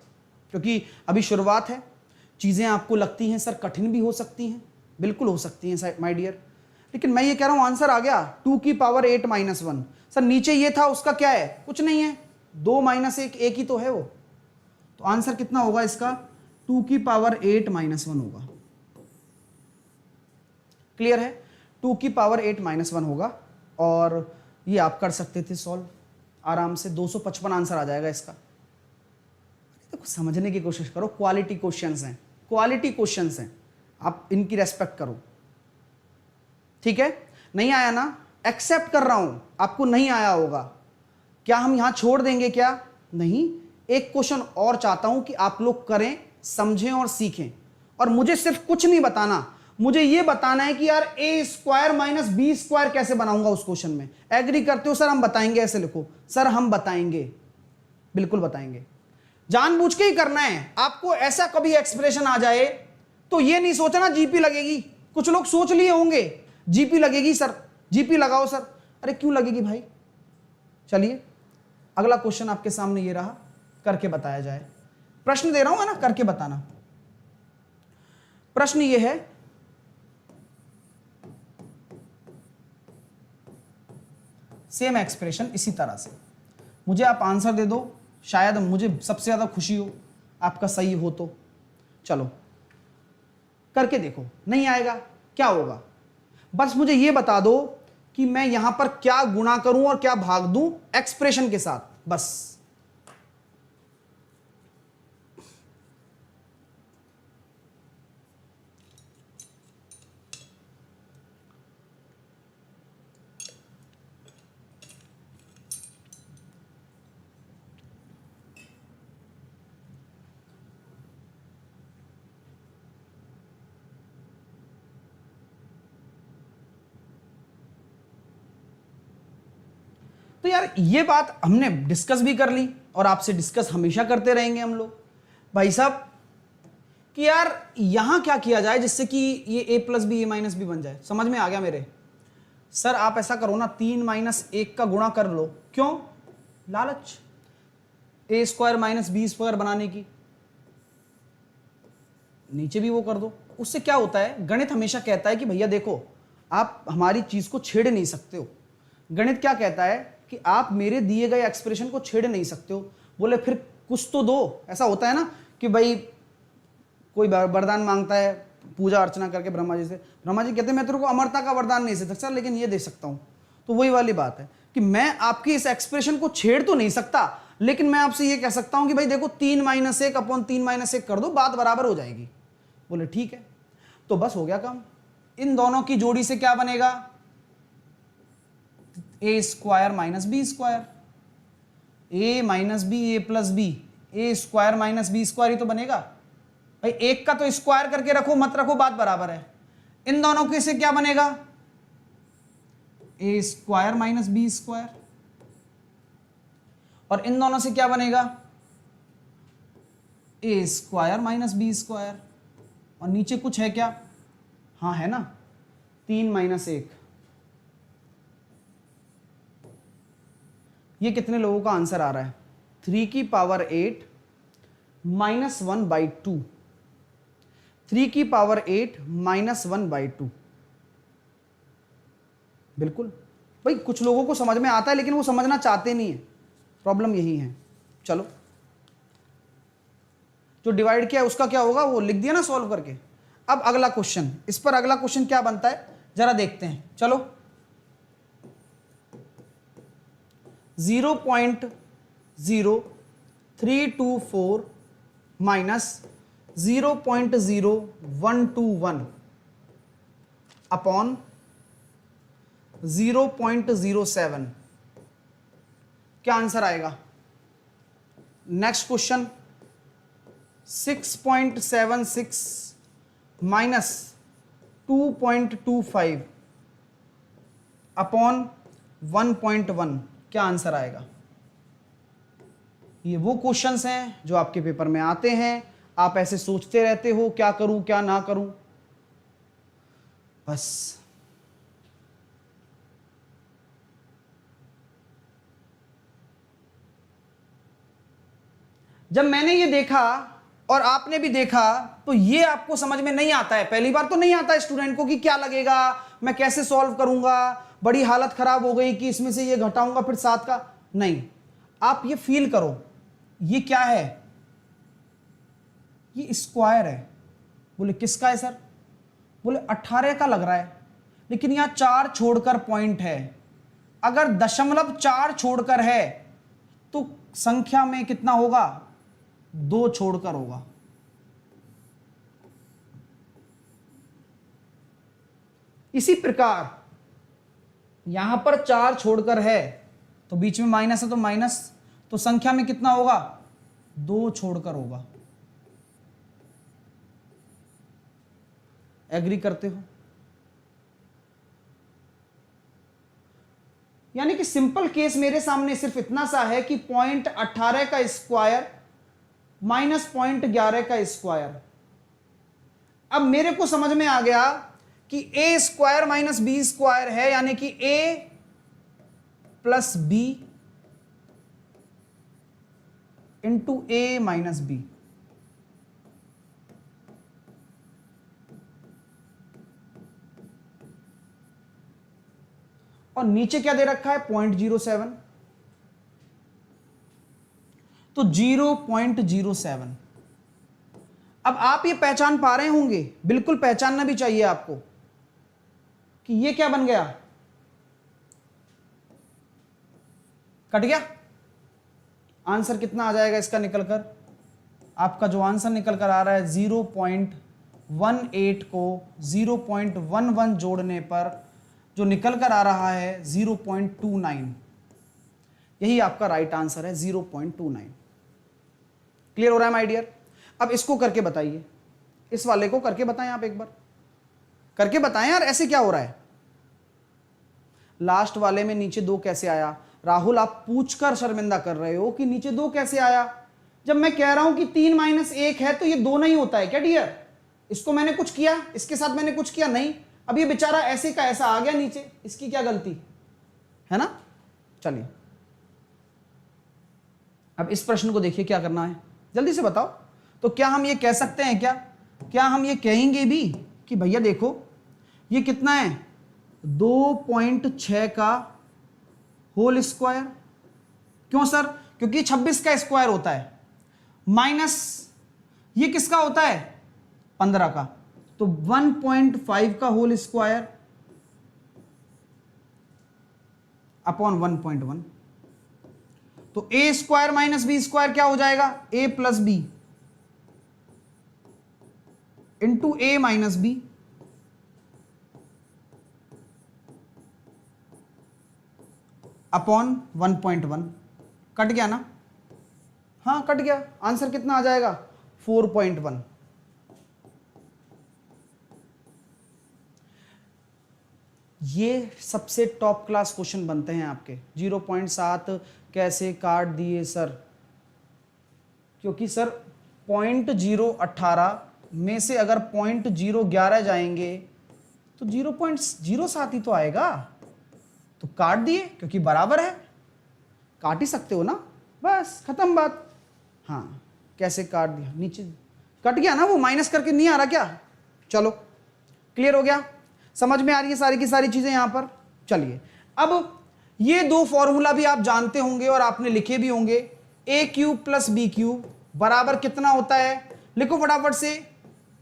क्योंकि अभी शुरुआत है, चीजें आपको लगती हैं सर कठिन भी हो सकती हैं, बिल्कुल हो सकती हैं माय डियर, लेकिन मैं ये कह रहा हूं आंसर आ गया 2 की पावर 8 माइनस 1। सर नीचे ये था उसका क्या है, कुछ नहीं है, 2 माइनस 1 एक ही तो है वो, तो आंसर कितना होगा इसका 2 की पावर 8 माइनस 1 होगा। क्लियर है, 2 की पावर 8 माइनस 1 होगा, और ये आप कर सकते थे सॉल्व आराम से, 255 आंसर आ जाएगा इसका। तो समझने की कोशिश करो, क्वालिटी क्वेश्चंस हैं, क्वालिटी क्वेश्चंस हैं, आप इनकी रेस्पेक्ट करो, ठीक है। नहीं आया ना, एक्सेप्ट कर रहा हूं आपको नहीं आया होगा, क्या हम यहां छोड़ देंगे क्या, नहीं, एक क्वेश्चन और चाहता हूं कि आप लोग करें, समझें और सीखें, और मुझे सिर्फ कुछ नहीं बताना, मुझे यह बताना है कि यार ए स्क्वायर माइनस बी स्क्वायर कैसे बनाऊंगा उस क्वेश्चन में। एग्री करते हो सर, हम बताएंगे, ऐसे लिखो सर हम बताएंगे, बिल्कुल बताएंगे, जानबूझ के ही करना है आपको। ऐसा कभी एक्सप्रेशन आ जाए तो ये नहीं सोचना जीपी लगेगी, कुछ लोग सोच लिए होंगे जीपी लगेगी, सर जीपी लगाओ सर, अरे क्यों लगेगी भाई। चलिए अगला क्वेश्चन आपके सामने ये रहा, करके बताया जाए, प्रश्न दे रहा हूं है ना, करके बताना। प्रश्न ये है, सेम एक्सप्रेशन इसी तरह से, मुझे आप आंसर दे दो, शायद मुझे सबसे ज्यादा खुशी हो आपका सही हो तो। चलो करके देखो, नहीं आएगा क्या होगा, बस मुझे यह बता दो कि मैं यहां पर क्या गुणा करूं और क्या भाग दूं एक्सप्रेशन के साथ, बस। तो यार ये बात हमने डिस्कस भी कर ली, और आपसे डिस्कस हमेशा करते रहेंगे हम लोग भाई साहब, कि यार यहां क्या किया जाए जिससे कि ये a plus B A minus B बन जाए। समझ में आ गया मेरे सर, आप ऐसा करो ना 3 माइनस 1 का गुणा कर लो, क्यों, लालच, ए स्क्वायर माइनस बी स्क्वायर बनाने की, नीचे भी वो कर दो। उससे क्या होता है, गणित हमेशा कहता है कि भैया देखो आप हमारी चीज को छेड़ नहीं सकते हो, गणित क्या कहता है कि आप मेरे दिए गए एक्सप्रेशन को छेड़ नहीं सकते हो। बोले फिर कुछ तो दो, ऐसा होता है ना कि भाई कोई वरदान मांगता है पूजा अर्चना करके ब्रह्मा जी से, ब्रह्मा जी कहते हैं मैं तेरे को अमरता का वरदान नहीं दे सकता, लेकिन ये दे सकता हूं। तो वही वाली बात है कि मैं आपकी इस एक्सप्रेशन को छेड़ तो नहीं सकता, लेकिन मैं आपसे ये कह सकता हूं कि भाई देखो 3 माइनस 1 अपॉन 3 माइनस 1 कर दो, बात बराबर हो जाएगी। बोले ठीक है, तो बस हो गया काम। इन दोनों की जोड़ी से क्या बनेगा, ए square minus B square, A minus B A plus B, A square minus B square ही तो बनेगा भाई। एक का तो स्क्वायर करके रखो मत रखो, बात बराबर है। इन दोनों के से क्या बनेगा, ए स्क्वायर माइनस बी स्क्वायर, और इन दोनों से क्या बनेगा, ए स्क्वायर माइनस बी स्क्वायर, और नीचे कुछ है क्या, हाँ है ना, 3 माइनस 1। ये कितने लोगों का आंसर आ रहा है, 3 की पावर 8 माइनस 1/2, 3 की पावर 8 माइनस 1/2। बिल्कुल भाई, कुछ लोगों को समझ में आता है लेकिन वो समझना चाहते नहीं है, प्रॉब्लम यही है। चलो जो डिवाइड किया है उसका क्या होगा वो लिख दिया ना सॉल्व करके। अब अगला क्वेश्चन, इस पर अगला क्वेश्चन क्या बनता है जरा देखते हैं। चलो 0.0324 माइनस 0.0121 अपॉन 0.07, क्या आंसर आएगा? नेक्स्ट क्वेश्चन 6.76 माइनस 2.25 अपॉन 1.1, क्या आंसर आएगा? ये वो क्वेश्चंस हैं जो आपके पेपर में आते हैं, आप ऐसे सोचते रहते हो क्या करूं क्या ना करूं, बस। जब मैंने ये देखा और आपने भी देखा तो ये आपको समझ में नहीं आता है, पहली बार तो नहीं आता है स्टूडेंट को कि क्या लगेगा, मैं कैसे सॉल्व करूंगा, बड़ी हालत खराब हो गई कि इसमें से ये घटाऊंगा फिर 7 का, नहीं। आप ये फील करो, ये क्या है? ये स्क्वायर है। बोले किसका है सर? बोले 18 का लग रहा है, लेकिन यहां 4 छोड़कर पॉइंट है। अगर 0.4 छोड़कर है तो संख्या में कितना होगा? 2 छोड़कर होगा। इसी प्रकार यहां पर 4 छोड़कर है तो बीच में माइनस है तो माइनस, तो संख्या में कितना होगा? 2 छोड़कर होगा। एग्री करते हो? यानी कि सिंपल केस मेरे सामने सिर्फ इतना सा है कि 0.18 का स्क्वायर माइनस 0.11 का स्क्वायर। अब मेरे को समझ में आ गया कि ए स्क्वायर माइनस बी स्क्वायर है, यानी कि ए प्लस बी इंटू ए माइनस बी। और नीचे क्या दे रखा है? 0.07, तो 0.07। अब आप ये पहचान पा रहे होंगे, बिल्कुल पहचानना भी चाहिए आपको कि ये क्या बन गया? कट गया। आंसर कितना आ जाएगा इसका निकलकर? आपका जो आंसर निकल कर आ रहा है 0.18 को 0.11 जोड़ने पर जो निकल कर आ रहा है 0.29, यही आपका राइट आंसर है, 0.29। क्लियर हो रहा है माय डियर? अब इसको करके बताइए, इस वाले को करके बताएं, आप एक बार करके बताएं यार, ऐसे क्या हो रहा है? लास्ट वाले में नीचे 2 कैसे आया? राहुल आप पूछकर शर्मिंदा कर रहे हो कि नीचे 2 कैसे आया, जब मैं कह रहा हूं कि 3 माइनस 1 है तो ये 2 नहीं होता है क्या डियर? इसको मैंने कुछ किया, इसके साथ मैंने कुछ किया नहीं, अब ये बेचारा ऐसे का ऐसा आ गया नीचे, इसकी क्या गलती है ना? चलिए अब इस प्रश्न को देखिए, क्या करना है जल्दी से बताओ। तो क्या हम ये कह सकते हैं, क्या हम ये कहेंगे भी कि भैया देखो ये कितना है? 2.6 का होल स्क्वायर। क्यों सर? क्योंकि 26 का स्क्वायर होता है, माइनस ये किसका होता है? 15 का, तो 1.5 का होल स्क्वायर अपॉन 1.1। तो ए स्क्वायर माइनस बी स्क्वायर क्या हो जाएगा? ए प्लस बी इंटू ए माइनस बी अपॉन 1.1। कट गया ना? हाँ कट गया। आंसर कितना आ जाएगा? 4.1। ये सबसे टॉप क्लास क्वेश्चन बनते हैं आपके। 0.7 कैसे काट दिए सर? क्योंकि सर 0.018 में से अगर 0.011 जाएंगे तो 0.07 ही तो आएगा, तो काट दिए क्योंकि बराबर है, काट ही सकते हो ना, बस खत्म बात। हाँ कैसे काट दिया? नीचे कट गया ना, वो माइनस करके नहीं आ रहा क्या? चलो क्लियर हो गया, समझ में आ रही है सारी की सारी चीजें यहां पर। चलिए अब ये 2 फॉर्मूला भी आप जानते होंगे और आपने लिखे भी होंगे। ए क्यूब प्लस बी क्यूब बराबर कितना होता है? लिखो फटाफट से,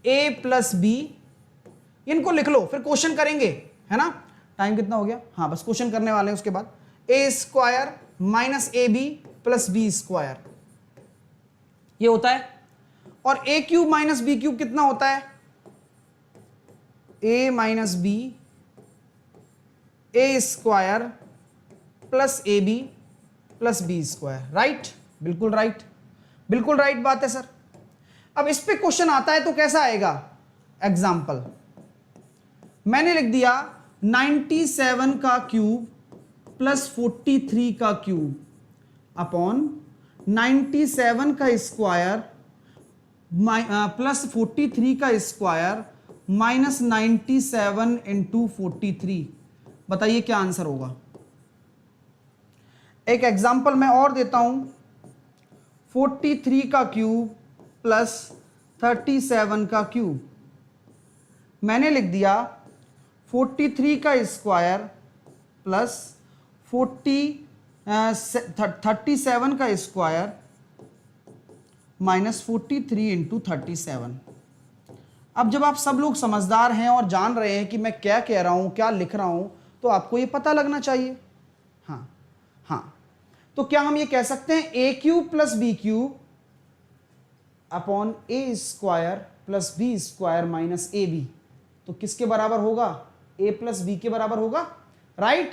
ए प्लस बी इनको लिख लो, फिर क्वेश्चन करेंगे, है ना। टाइम कितना हो गया, हाँ बस क्वेश्चन करने वाले हैं उसके बाद। A square minus A B plus B square ये होता है, और A cube minus B cube कितना होता है, A minus B A square plus A B plus B square. Right, बिल्कुल राइट, बिल्कुल राइट बात है सर। अब इस पे क्वेश्चन आता है तो कैसा आएगा, एग्जाम्पल मैंने लिख दिया 97 का क्यूब प्लस 43 का क्यूब अपॉन 97 का स्क्वायर प्लस 43 का स्क्वायर माइनस 97 इंटू 43। बताइए क्या आंसर होगा। एक एग्जाम्पल मैं और देता हूं, 43 का क्यूब प्लस 37 का क्यूब। मैंने लिख दिया 43 का स्क्वायर प्लस 37 का स्क्वायर माइनस 43 इंटू 37। अब जब आप सब लोग समझदार हैं और जान रहे हैं कि मैं क्या कह रहा हूं, क्या लिख रहा हूं, तो आपको ये पता लगना चाहिए। हाँ हाँ, तो क्या हम ये कह सकते हैं A cube plus B cube upon A square plus B square minus A B, तो किसके बराबर होगा, ए प्लस बी के बराबर होगा। राइट,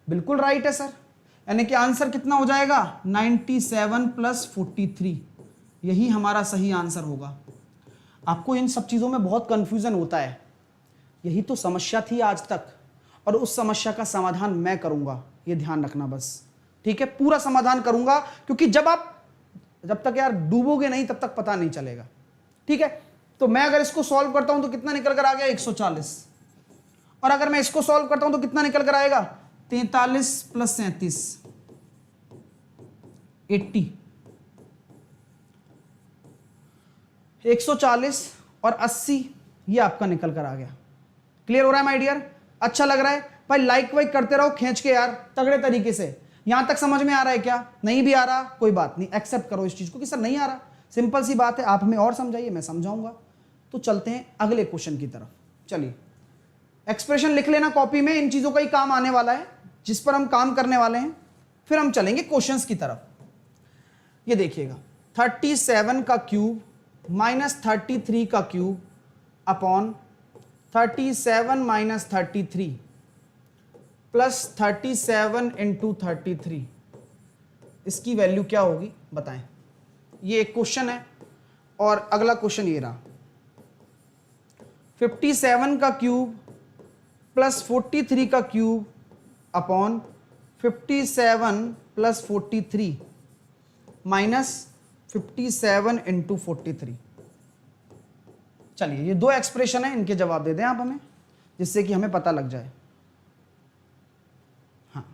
बिल्कुल राइट है सर। यानी कि आंसर कितना हो जाएगा, 97 प्लस 43, यही हमारा सही आंसर होगा। आपको इन सब चीज़ों में बहुत कंफ्यूजन होता है, यही तो समस्या थी आज तक, और उस समस्या का समाधान मैं करूंगा, ये ध्यान रखना बस, ठीक है। पूरा समाधान करूंगा, क्योंकि जब तक यार डूबोगे नहीं तब तक पता नहीं चलेगा, ठीक है। तो मैं अगर इसको सॉल्व करता हूं तो कितना निकल कर आ गया, 140, और अगर मैं इसको सॉल्व करता हूं तो कितना निकल कर आएगा, 43 प्लस 37 80। 140 और 80 ये आपका निकल कर आ गया। क्लियर हो रहा है माय डियर, अच्छा लग रहा है भाई, लाइक वाइक करते रहो खींच के यार तगड़े तरीके से। यहां तक समझ में आ रहा है क्या, नहीं भी आ रहा कोई बात नहीं, एक्सेप्ट करो इस चीज को कि सर नहीं आ रहा, सिंपल सी बात है, आप हमें और समझाइए मैं समझाऊंगा। तो चलते हैं अगले क्वेश्चन की तरफ। चलिए एक्सप्रेशन लिख लेना कॉपी में, इन चीजों का ही काम आने वाला है जिस पर हम काम करने वाले हैं, फिर हम चलेंगे क्वेश्चंस की तरफ। ये देखिएगा 37 का क्यूब माइनस 33 का cube upon 37 minus 33 plus 37 into 33, इसकी वैल्यू क्या होगी बताएं। ये एक क्वेश्चन है, और अगला क्वेश्चन ये रहा 57 का क्यूब प्लस 43 का cube upon 57 plus 43 minus 57 into 43। चलिए ये दो एक्सप्रेशन है, इनके जवाब दे दें आप हमें, जिससे कि हमें पता लग जाए। हाँ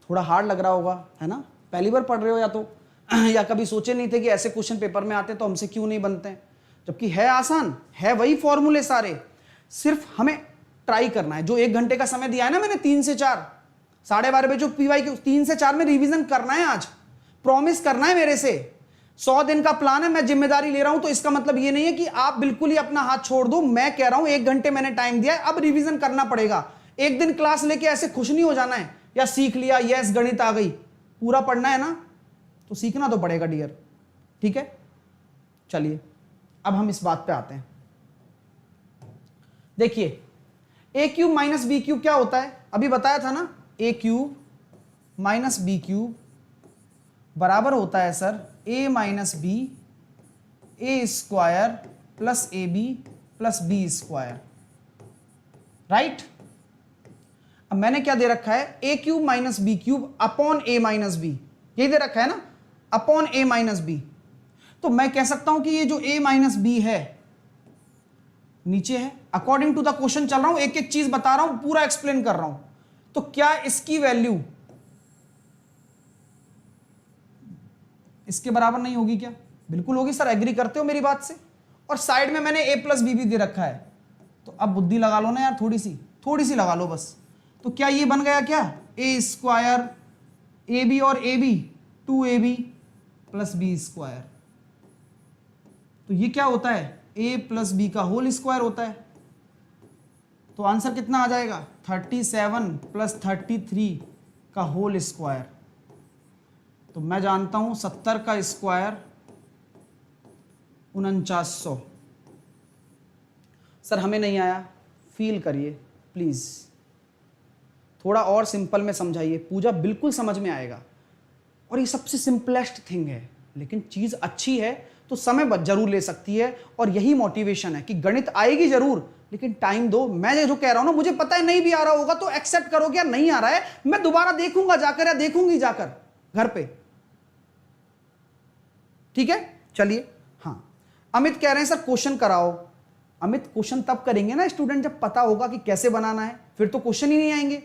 थोड़ा हार्ड लग रहा होगा, है ना, पहली बार पढ़ रहे हो या तो या कभी सोचे नहीं थे कि ऐसे क्वेश्चन पेपर में आते तो हमसे क्यों नहीं बनते हैं, जबकि है आसान, है वही फॉर्मूले सारे, सिर्फ हमें ट्राई करना है। जो 1 घंटे का समय दिया है ना मैंने 3 से 4, 12:30 बजे जो पीवाई की 3 से 4 में रिवीजन करना है, आज प्रॉमिस करना है मेरे से। 100 दिन का प्लान है, मैं जिम्मेदारी ले रहा हूं, तो इसका मतलब ये नहीं है कि आप बिल्कुल ही अपना हाथ छोड़ दो। मैं कह रहा हूं 1 घंटे मैंने टाइम दिया है, अब रिवीजन करना पड़ेगा। एक दिन क्लास लेके ऐसे खुश नहीं हो जाना है, या सीख लिया, यस गणित आ गई, पूरा पढ़ना है ना, तो सीखना तो पड़ेगा डियर, ठीक है। चलिए अब हम इस बात पे आते हैं। देखिए A cube minus B cube क्या होता है, अभी बताया था ना, A cube minus B cube बराबर होता है sir A minus B A square plus A B plus B square. Right, अब मैंने क्या दे रखा है, A cube minus B cube upon A minus B, यही दे रखा है ना, अपॉन ए माइनस बी। तो मैं कह सकता हूं कि ये जो a माइनस बी है नीचे है, अकॉर्डिंग टू द क्वेश्चन चल रहा हूं, एक एक चीज बता रहा हूं, पूरा एक्सप्लेन कर रहा हूं। तो क्या इसकी वैल्यू इसके बराबर नहीं होगी क्या, बिल्कुल होगी सर, एग्री करते हो मेरी बात से। और साइड में मैंने a प्लस बी भी दे रखा है, तो अब बुद्धि लगा लो ना यार, थोड़ी सी लगा लो बस। तो क्या ये बन गया क्या, ए स्क्वायर ए बी और A B 2ab plus B square, तो ये क्या होता है, a प्लस बी का होल स्क्वायर होता है। तो आंसर कितना आ जाएगा, 37 प्लस 33 का होल स्क्वायर। तो मैं जानता हूं 70 का स्क्वायर 4900। सर हमें नहीं आया, फील करिए प्लीज, थोड़ा और सिंपल में समझाइए, पूजा बिल्कुल समझ में आएगा। और ये सबसे सिंपलेस्ट थिंग है, लेकिन चीज अच्छी है तो समय जरूर ले सकती है। और यही मोटिवेशन है कि गणित आएगी जरूर, लेकिन टाइम दो। मैं ये जो कह रहा हूं ना, मुझे पता है नहीं भी आ रहा होगा तो एक्सेप्ट करो कि यार नहीं आ रहा है, मैं दोबारा देखूंगा जाकर या देखूंगी जाकर घर पे। ठीक है, चलिए। हाँ, अमित कह रहे हैं सर क्वेश्चन कराओ। अमित क्वेश्चन तब करेंगे ना स्टूडेंट जब पता होगा कि कैसे बनाना है, फिर तो क्वेश्चन ही नहीं आएंगे।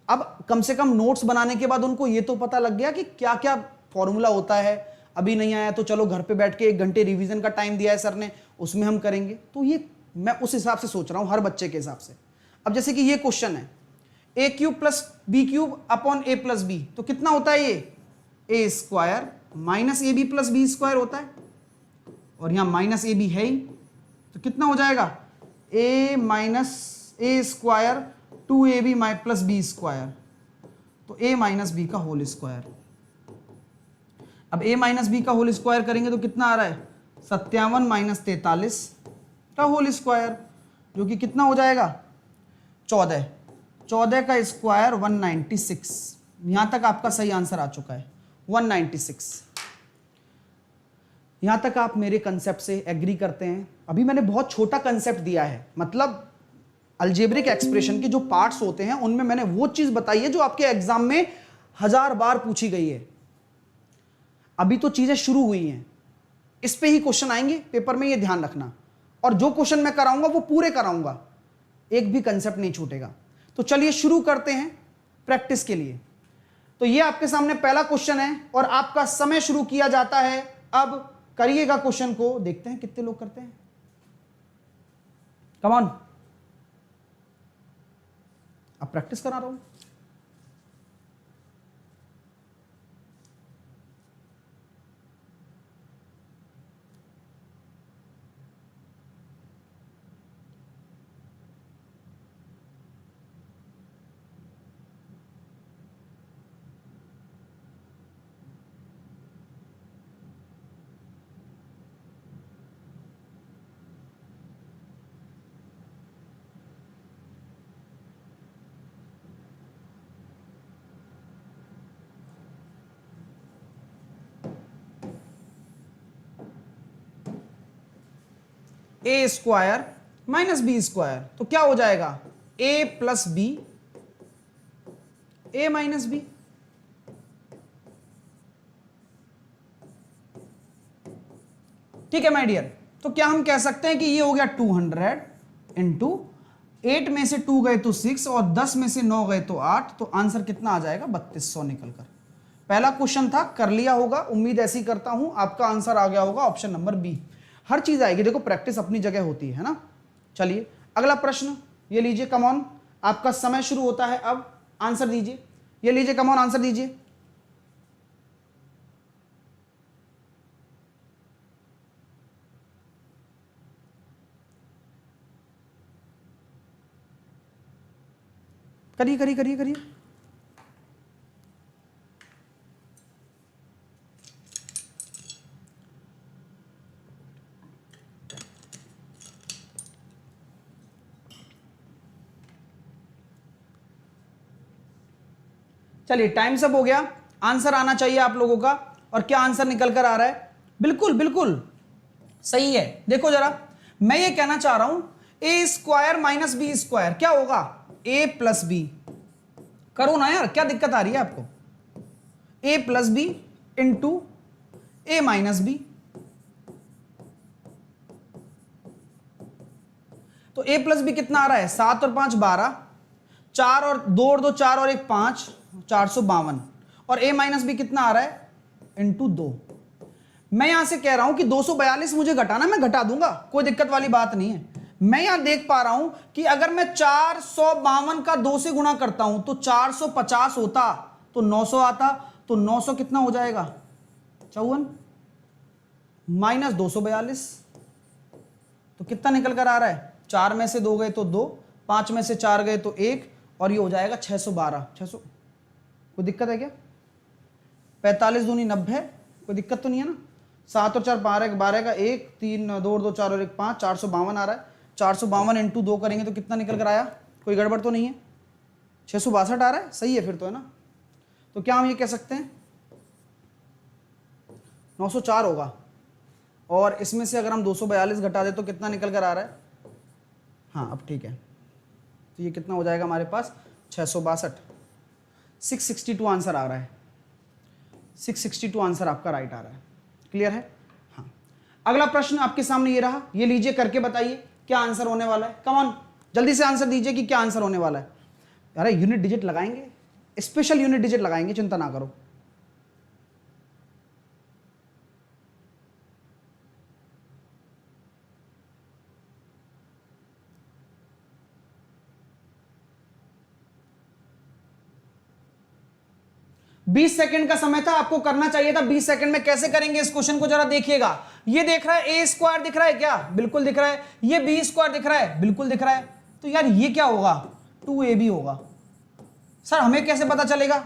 अब कम से कम नोट्स बनाने के बाद उनको ये तो पता लग गया कि क्या क्या फॉर्मूला होता है। अभी नहीं आया तो चलो घर पे बैठ के 1 घंटे रिवीजन का टाइम दिया है सर ने, उसमें हम करेंगे। तो ये मैं उस हिसाब से सोच रहा हूं, हर बच्चे के हिसाब से। अब जैसे कि ये क्वेश्चन है, A cube plus B cube upon A plus B, तो कितना होता है ये, A square minus A B plus B square होता है। और यहां माइनस ए बी है ही, तो कितना हो जाएगा, A minus A square 2ab plus B square, तो a माइनस बी का होल स्क्वायर। अब a माइनस बी का होल स्क्वायर करेंगे तो कितना आ रहा है, 57 माइनस 43 का होल स्क्वायर, जो कि कितना हो जाएगा, 14। 14 का स्क्वायर 196। यहां तक आपका सही आंसर आ चुका है, 196। यहां तक आप मेरे कंसेप्ट से एग्री करते हैं। अभी मैंने बहुत छोटा कंसेप्ट दिया है, मतलब अलजेब्रिक एक्सप्रेशन के जो पार्ट्स होते हैं उनमें मैंने वो चीज बताई है जो आपके एग्जाम में 1000 बार पूछी गई है। अभी तो चीजें शुरू हुई हैं, इस पे ही क्वेश्चन आएंगे पेपर में, ये ध्यान रखना। और जो क्वेश्चन मैं कराऊंगा वो पूरे कराऊंगा, एक भी कंसेप्ट नहीं छूटेगा। तो चलिए शुरू करते हैं प्रैक्टिस के लिए। तो ये आपके सामने पहला क्वेश्चन है और आपका समय शुरू किया जाता है। अब करिएगा क्वेश्चन को, देखते हैं कितने लोग करते हैं। कम ऑन, अब प्रैक्टिस करा रहा हूं। ए स्क्वायर माइनस बी स्क्वायर, तो क्या हो जाएगा, ए plus B, A minus B. ठीक है माय डियर, तो क्या हम कह सकते हैं कि ये हो गया 200 इंटू 8 में से 2 गए तो 6 और 10 में से 9 गए तो 8, तो आंसर कितना आ जाएगा, 3200 निकलकर। पहला क्वेश्चन था, कर लिया होगा, उम्मीद ऐसी करता हूं। आपका आंसर आ गया होगा ऑप्शन नंबर बी। हर चीज आएगी, देखो प्रैक्टिस अपनी जगह होती है ना। चलिए अगला प्रश्न ये लीजिए, कम ऑन, आपका समय शुरू होता है। अब आंसर दीजिए, ये लीजिए, कम ऑन आंसर दीजिए। करिए करिए करिए करिए। चलिए टाइम सब हो गया, आंसर आना चाहिए आप लोगों का। और क्या आंसर निकल कर आ रहा है, बिल्कुल बिल्कुल सही है। देखो जरा, मैं ये कहना चाह रहा हूं, ए स्क्वायर माइनस बी स्क्वायर क्या होगा, ए प्लस बी। करो ना यार, क्या दिक्कत आ रही है आपको, ए प्लस बी इंटू ए माइनस बी। तो ए प्लस बी कितना आ रहा है, 7 और 5 12, 4 और 2 और 2 4 और 1 5, 452। और a माइनस बी कितना आ रहा है, इंटू 2। मैं यहां से कह रहा हूं कि 242 मुझे घटाना, मैं घटा दूंगा, कोई दिक्कत वाली बात नहीं है। मैं यहां देख पा रहा हूं कि अगर मैं 452 का 2 से गुणा करता हूं तो 450 होता, तो 900 आता, तो 900 कितना हो जाएगा, 54 माइनस 242, तो कितना निकल कर आ रहा है, 4 में से 2 गए तो 2, 5 में से 4 गए तो 1, और ये हो जाएगा 612। 600, कोई दिक्कत है क्या? 45 दूनी 90, कोई दिक्कत तो नहीं है ना? 7 और 4 12, 12 का 1, 3 2 और 2 4 और 1 5, 452 आ रहा है। 452 इंटू 2 करेंगे तो कितना निकल कर आया? कोई गड़बड़ तो नहीं है? 662 आ रहा है, सही है फिर तो, है ना? तो क्या हम ये कह सकते हैं 904 होगा। और इसमें से अगर हम 242 घटा दे तो कितना निकल कर आ रहा है? हाँ अब ठीक है, तो ये कितना हो जाएगा हमारे पास? 662। 662 आंसर आ रहा है। 662 आंसर आपका राइट आ रहा है। क्लियर है? हाँ। अगला प्रश्न आपके सामने ये रहा, ये लीजिए, करके बताइए क्या आंसर होने वाला है। कम ऑन, जल्दी से आंसर दीजिए कि क्या आंसर होने वाला है। अरे यूनिट डिजिट लगाएंगे, स्पेशल यूनिट डिजिट लगाएंगे, चिंता ना करो। बीस सेकंड का समय था, आपको करना चाहिए था 20 सेकंड में। कैसे करेंगे इस क्वेश्चन को जरा देखिएगा। ये देख रहा है ए स्क्वायर दिख रहा है क्या? बिल्कुल दिख रहा है। ये बी स्क्वायर दिख रहा है? बिल्कुल दिख रहा है। तो यार ये क्या होगा? 2ab होगा। सर हमें कैसे पता चलेगा?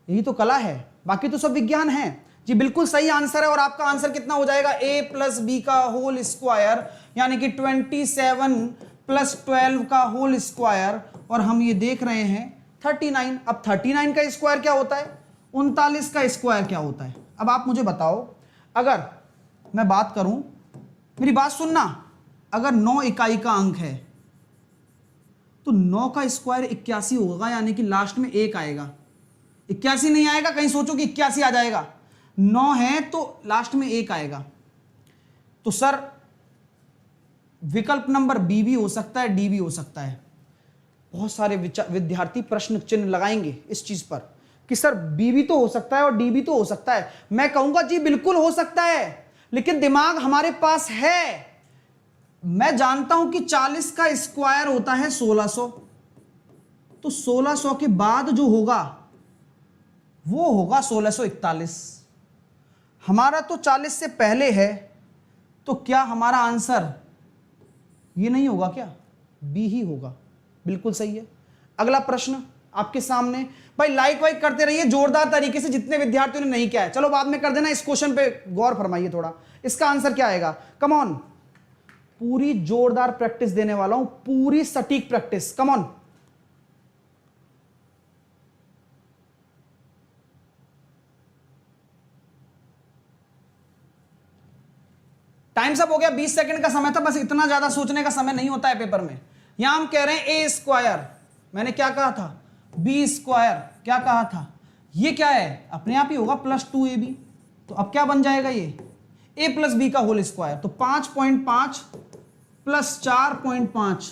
यही तो कला है, बाकी तो सब विज्ञान है जी। बिल्कुल सही आंसर है। और आपका आंसर कितना हो जाएगा? a प्लस बी का होल स्क्वायर, यानी कि 27 प्लस 12 का होल स्क्वायर। और हम ये देख रहे हैं 39। अब 39 का स्क्वायर क्या होता है? 39 का स्क्वायर क्या होता है? अब आप मुझे बताओ, अगर मैं बात करूं, मेरी बात सुनना, अगर 9 इकाई का अंक है तो 9 का स्क्वायर 81 होगा, यानी कि लास्ट में 1 आएगा। 81 नहीं आएगा, कहीं सोचो कि 81 आ जाएगा। 9 है तो लास्ट में 1 आएगा। तो सर विकल्प नंबर बी भी हो सकता है, डी भी हो सकता है। बहुत सारे विद्यार्थी प्रश्न चिन्ह लगाएंगे इस चीज पर कि सर बी भी तो हो सकता है और डी भी तो हो सकता है। मैं कहूंगा जी बिल्कुल हो सकता है, लेकिन दिमाग हमारे पास है। मैं जानता हूं कि 40 का स्क्वायर होता है 1600, तो 1600 के बाद जो होगा वो होगा 1641। हमारा तो 40 से पहले है, तो क्या हमारा आंसर ये नहीं होगा क्या? बी ही होगा। बिल्कुल सही है। अगला प्रश्न आपके सामने। भाई लाइक वाइक करते रहिए जोरदार तरीके से, जितने विद्यार्थियों ने नहीं किया है। चलो बाद में कर देना, इस क्वेश्चन पे गौर फरमाइए थोड़ा। इसका आंसर क्या आएगा? कम ऑन, पूरी जोरदार प्रैक्टिस देने वाला हूं, पूरी सटीक प्रैक्टिस। Come on. टाइम सब हो गया, 20 सेकंड का समय था, बस इतना ज्यादा सोचने का समय नहीं होता है पेपर में। यहां हम कह रहे हैं ए स्क्वायर, मैंने क्या कहा था? बी स्क्वायर, क्या कहा था? ये क्या है? अपने आप ही होगा प्लस 2ab। तो अब क्या बन जाएगा? ये a प्लस बी का होल स्क्वायर। तो 5.5 प्लस 4.5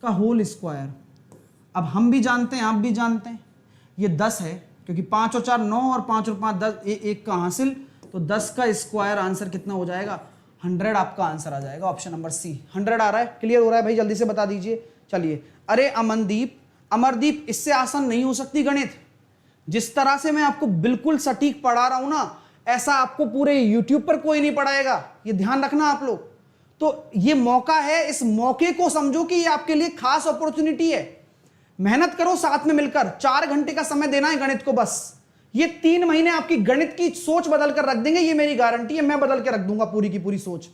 का होल स्क्वायर। अब हम भी जानते हैं, आप भी जानते हैं, ये 10 है, क्योंकि 5 और 4 9 और 5 और 5 10, एक का हासिल। तो 10 का स्क्वायर आंसर कितना हो जाएगा? 100 आपका आंसर आ जाएगा। ऑप्शन नंबर सी 100 आ रहा है। क्लियर हो रहा है भाई? जल्दी से बता दीजिए। चलिए। अरे अमरदीप, इससे आसान नहीं हो सकती गणित। जिस तरह से मैं आपको बिल्कुल सटीक पढ़ा रहा हूं ना, ऐसा आपको पूरे यूट्यूब पर कोई नहीं पढ़ाएगा। ये ध्यान रखना आप लोग। तो ये मौका है, इस मौके को समझो कि ये आपके लिए खास अपॉर्चुनिटी है। मेहनत करो साथ में मिलकर। 4 घंटे का समय देना है गणित को बस। ये 3 महीने आपकी गणित की सोच बदल कर रख देंगे, ये मेरी गारंटी है। मैं बदल के रख दूंगा पूरी की पूरी सोच,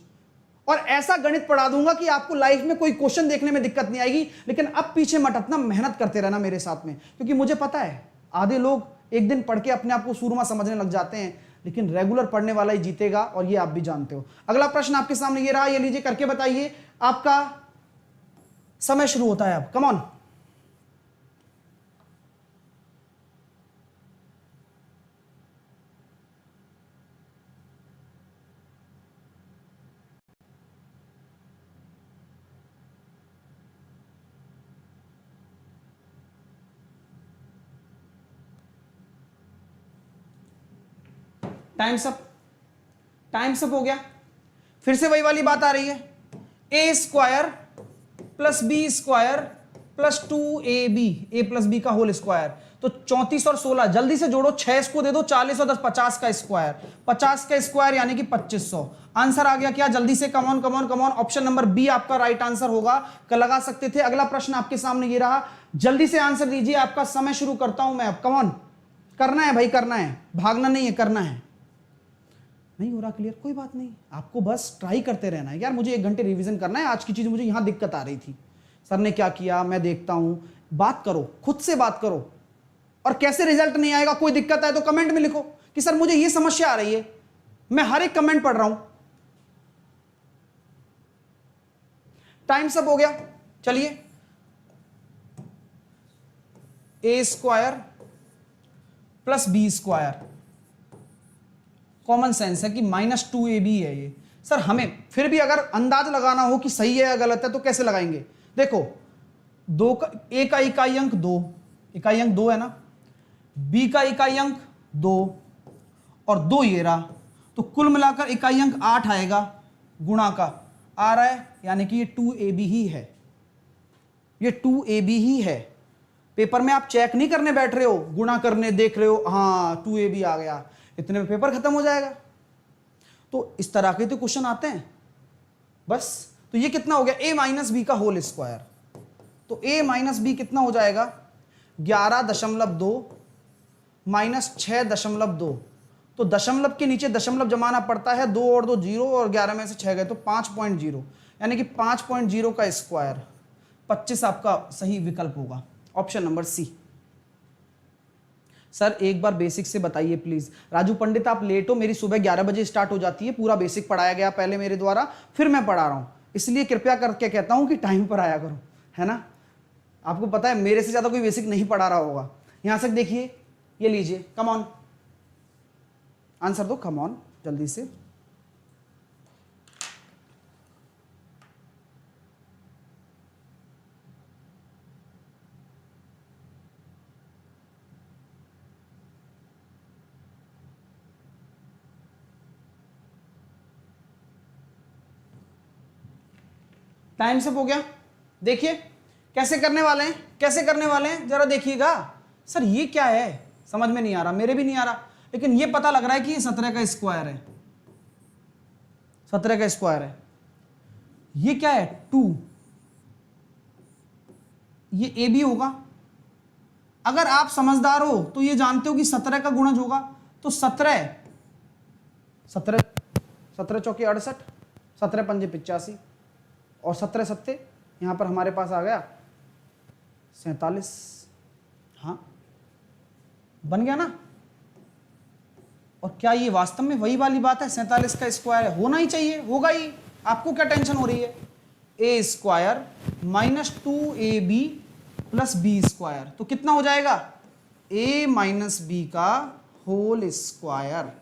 और ऐसा गणित पढ़ा दूंगा कि आपको लाइफ में कोई क्वेश्चन देखने में दिक्कत नहीं आएगी। लेकिन अब पीछे मत हटना, मेहनत करते रहना मेरे साथ में, क्योंकि मुझे पता है आधे लोग एक दिन पढ़ के अपने आप को सूरमा समझने लग जाते हैं, लेकिन रेगुलर पढ़ने वाला ही जीतेगा, और ये आप भी जानते हो। अगला प्रश्न आपके सामने ये रहा, ये लीजिए, करके बताइए। आपका समय शुरू होता है अब। Come on. टाइम्स अप हो गया। फिर से वही वाली बात आ रही है, ए square plus B square plus 2ab, A plus B का होल स्क्वायर। तो 34 और 16 जल्दी से जोड़ो, 6 इसको दे दो, 40 और 10 50 का स्क्वायर। 50 का स्क्वायर यानी कि 2500। आंसर आ गया क्या? जल्दी से come on come on come on. Option number B आपका राइट आंसर होगा, लगा सकते थे। अगला प्रश्न आपके सामने ये रहा, जल्दी से आंसर दीजिए, आपका समय शुरू करता हूं मैं अब। कम ऑन, करना है भाई, करना है, भागना नहीं है, करना है। नहीं हो रहा क्लियर, कोई बात नहीं, आपको बस ट्राई करते रहना है। यार मुझे 1 घंटे रिवीजन करना है, आज की चीज मुझे यहां दिक्कत आ रही थी, सर ने क्या किया, मैं देखता हूं। बात करो, खुद से बात करो, और कैसे रिजल्ट नहीं आएगा, कोई दिक्कत है तो कमेंट में लिखो कि सर मुझे ये समस्या आ रही है। मैं हर एक कमेंट पढ़ रहा हूं। टाइम सब हो गया, चलिए। A square plus B square, common sense है कि -2ab है ये। सर हमें फिर भी अगर अंदाज लगाना हो कि सही है या गलत है तो कैसे लगाएंगे? देखो, ए का इकाई अंक 2, इकाई अंक 2 है ना, बी का इकाई अंक 2 और 2 ये रहा, तो कुल मिलाकर इकाई अंक 8 आएगा, गुणा का आ रहा है, यानी कि ये 2ab ही है, ये 2ab ही है। पेपर में आप चेक नहीं करने बैठ रहे हो, गुणा करने देख रहे हो, हाँ 2ab आ गया, इतने में पेपर खत्म हो जाएगा। तो इस तरह के तो क्वेश्चन आते हैं बस। तो ये कितना हो गया? a माइनस बी का होल स्क्वायर, तो a माइनस बी कितना हो जाएगा? 11.2 माइनस 6.2, तो दशमलव के नीचे दशमलव जमाना पड़ता है, 2 और 2 0, और 11 में से 6 गए तो 5.0, यानी कि 5.0 का स्क्वायर। 25 आपका सही विकल्प होगा, ऑप्शन नंबर सी। सर एक बार बेसिक से बताइए प्लीज। राजू पंडित आप लेट हो, मेरी सुबह 11 बजे स्टार्ट हो जाती है, पूरा बेसिक पढ़ाया गया पहले मेरे द्वारा, फिर मैं पढ़ा रहा हूं, इसलिए कृपया करके कहता हूं कि टाइम पर आया करो, है ना। आपको पता है मेरे से ज्यादा कोई बेसिक नहीं पढ़ा रहा होगा। यहां से देखिए, ये लीजिए, कम ऑन आंसर दो, कम ऑन जल्दी से। टाइम सब हो गया, देखिए कैसे करने वाले हैं, कैसे करने वाले हैं जरा देखिएगा। सर ये क्या है, समझ में नहीं आ रहा, मेरे भी नहीं आ रहा, लेकिन ये पता लग रहा है कि ये 17 का स्क्वायर है, 17 का स्क्वायर है। ये क्या है? 2, ये ए भी होगा। अगर आप समझदार हो तो ये जानते हो कि 17 का गुणज होगा, तो 17 चौके 68, 17 पंजे 85, और 17 सत्ते यहां पर हमारे पास आ गया 47। हाँ बन गया ना। और क्या ये वास्तव में वही वाली बात है? 47 का स्क्वायर है, होना ही चाहिए, होगा ही, आपको क्या टेंशन हो रही है? ए square minus 2ab plus B square, तो कितना हो जाएगा? a माइनस बी का होल स्क्वायर।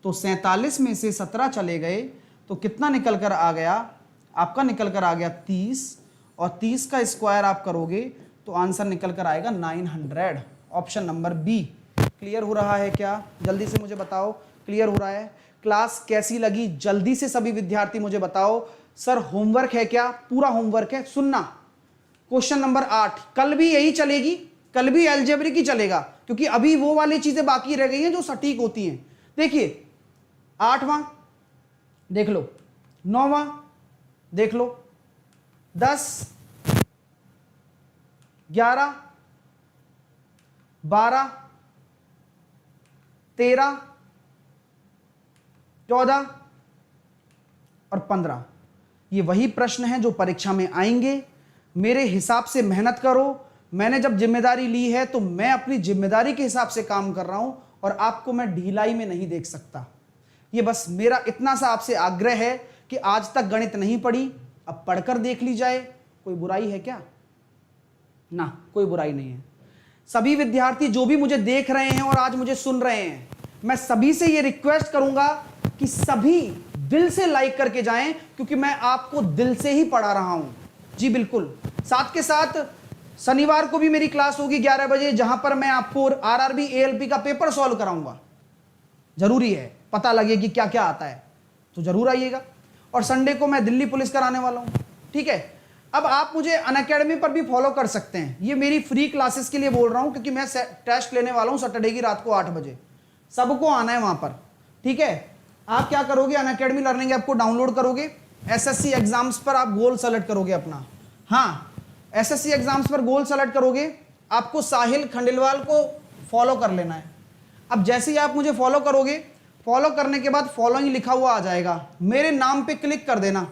तो 47 में से 17 चले गए तो कितना निकल कर आ गया? आपका निकल कर आ गया 30, और 30 का स्क्वायर आप करोगे तो आंसर निकल कर आएगा 900, ऑप्शन नंबर बी। क्लियर हो रहा है क्या? जल्दी से मुझे बताओ, क्लियर हो रहा है? क्लास कैसी लगी जल्दी से सभी विद्यार्थी मुझे बताओ। सर होमवर्क है क्या? पूरा होमवर्क है, सुनना। क्वेश्चन नंबर 8 कल भी यही चलेगी, कल भी अलजेब्रिक ही चलेगा, क्योंकि अभी वो वाली चीजें बाकी रह गई हैं जो सटीक होती हैं। देखिए 8वां देख लो, 9वां देख लो, 10, 11, 12, 13, 14 और 15। ये वही प्रश्न हैं जो परीक्षा में आएंगे। मेरे हिसाब से मेहनत करो। मैंने जब जिम्मेदारी ली है तो मैं अपनी जिम्मेदारी के हिसाब से काम कर रहा हूं, और आपको मैं ढिलाई में नहीं देख सकता। ये बस मेरा इतना सा आपसे आग्रह है कि आज तक गणित नहीं पढ़ी, अब पढ़कर देख ली जाए। कोई बुराई है क्या? ना, कोई बुराई नहीं है। सभी विद्यार्थी जो भी मुझे देख रहे हैं और आज मुझे सुन रहे हैं, मैं सभी से ये रिक्वेस्ट करूंगा कि सभी दिल से लाइक करके जाएं, क्योंकि मैं आपको दिल से ही पढ़ा रहा हूं। जी बिल्कुल। साथ के साथ शनिवार को भी मेरी क्लास होगी 11 बजे, जहां पर मैं आपको आरआरबी एएलपी का पेपर सॉल्व कराऊंगा। जरूरी है पता लगे कि क्या क्या आता है, तो जरूर आइएगा। और संडे को मैं दिल्ली पुलिस कराने वाला हूं, ठीक है। अब आप मुझे अनअकैडमी पर भी फॉलो कर सकते हैं। ये मेरी फ्री क्लासेस के लिए बोल रहा हूं, क्योंकि मैं टेस्ट लेने वाला हूं सैटरडे की रात को 8 बजे। सबको आना है वहां पर, ठीक है। आप क्या करोगे, अनअकैडमी लर्निंग ऐप को डाउनलोड करोगे, एसएससी एग्जाम्स पर आप गोल सेलेक्ट करोगे अपना। हाँ, एसएससी एग्जाम्स पर गोल सेलेक्ट करोगे, आपको साहिल खंडेलवाल को फॉलो कर लेना है। अब जैसे ही आप मुझे फॉलो करोगे, फॉलो करने के बाद फॉलोइंग लिखा हुआ आ जाएगा, मेरे नाम पे क्लिक कर देना।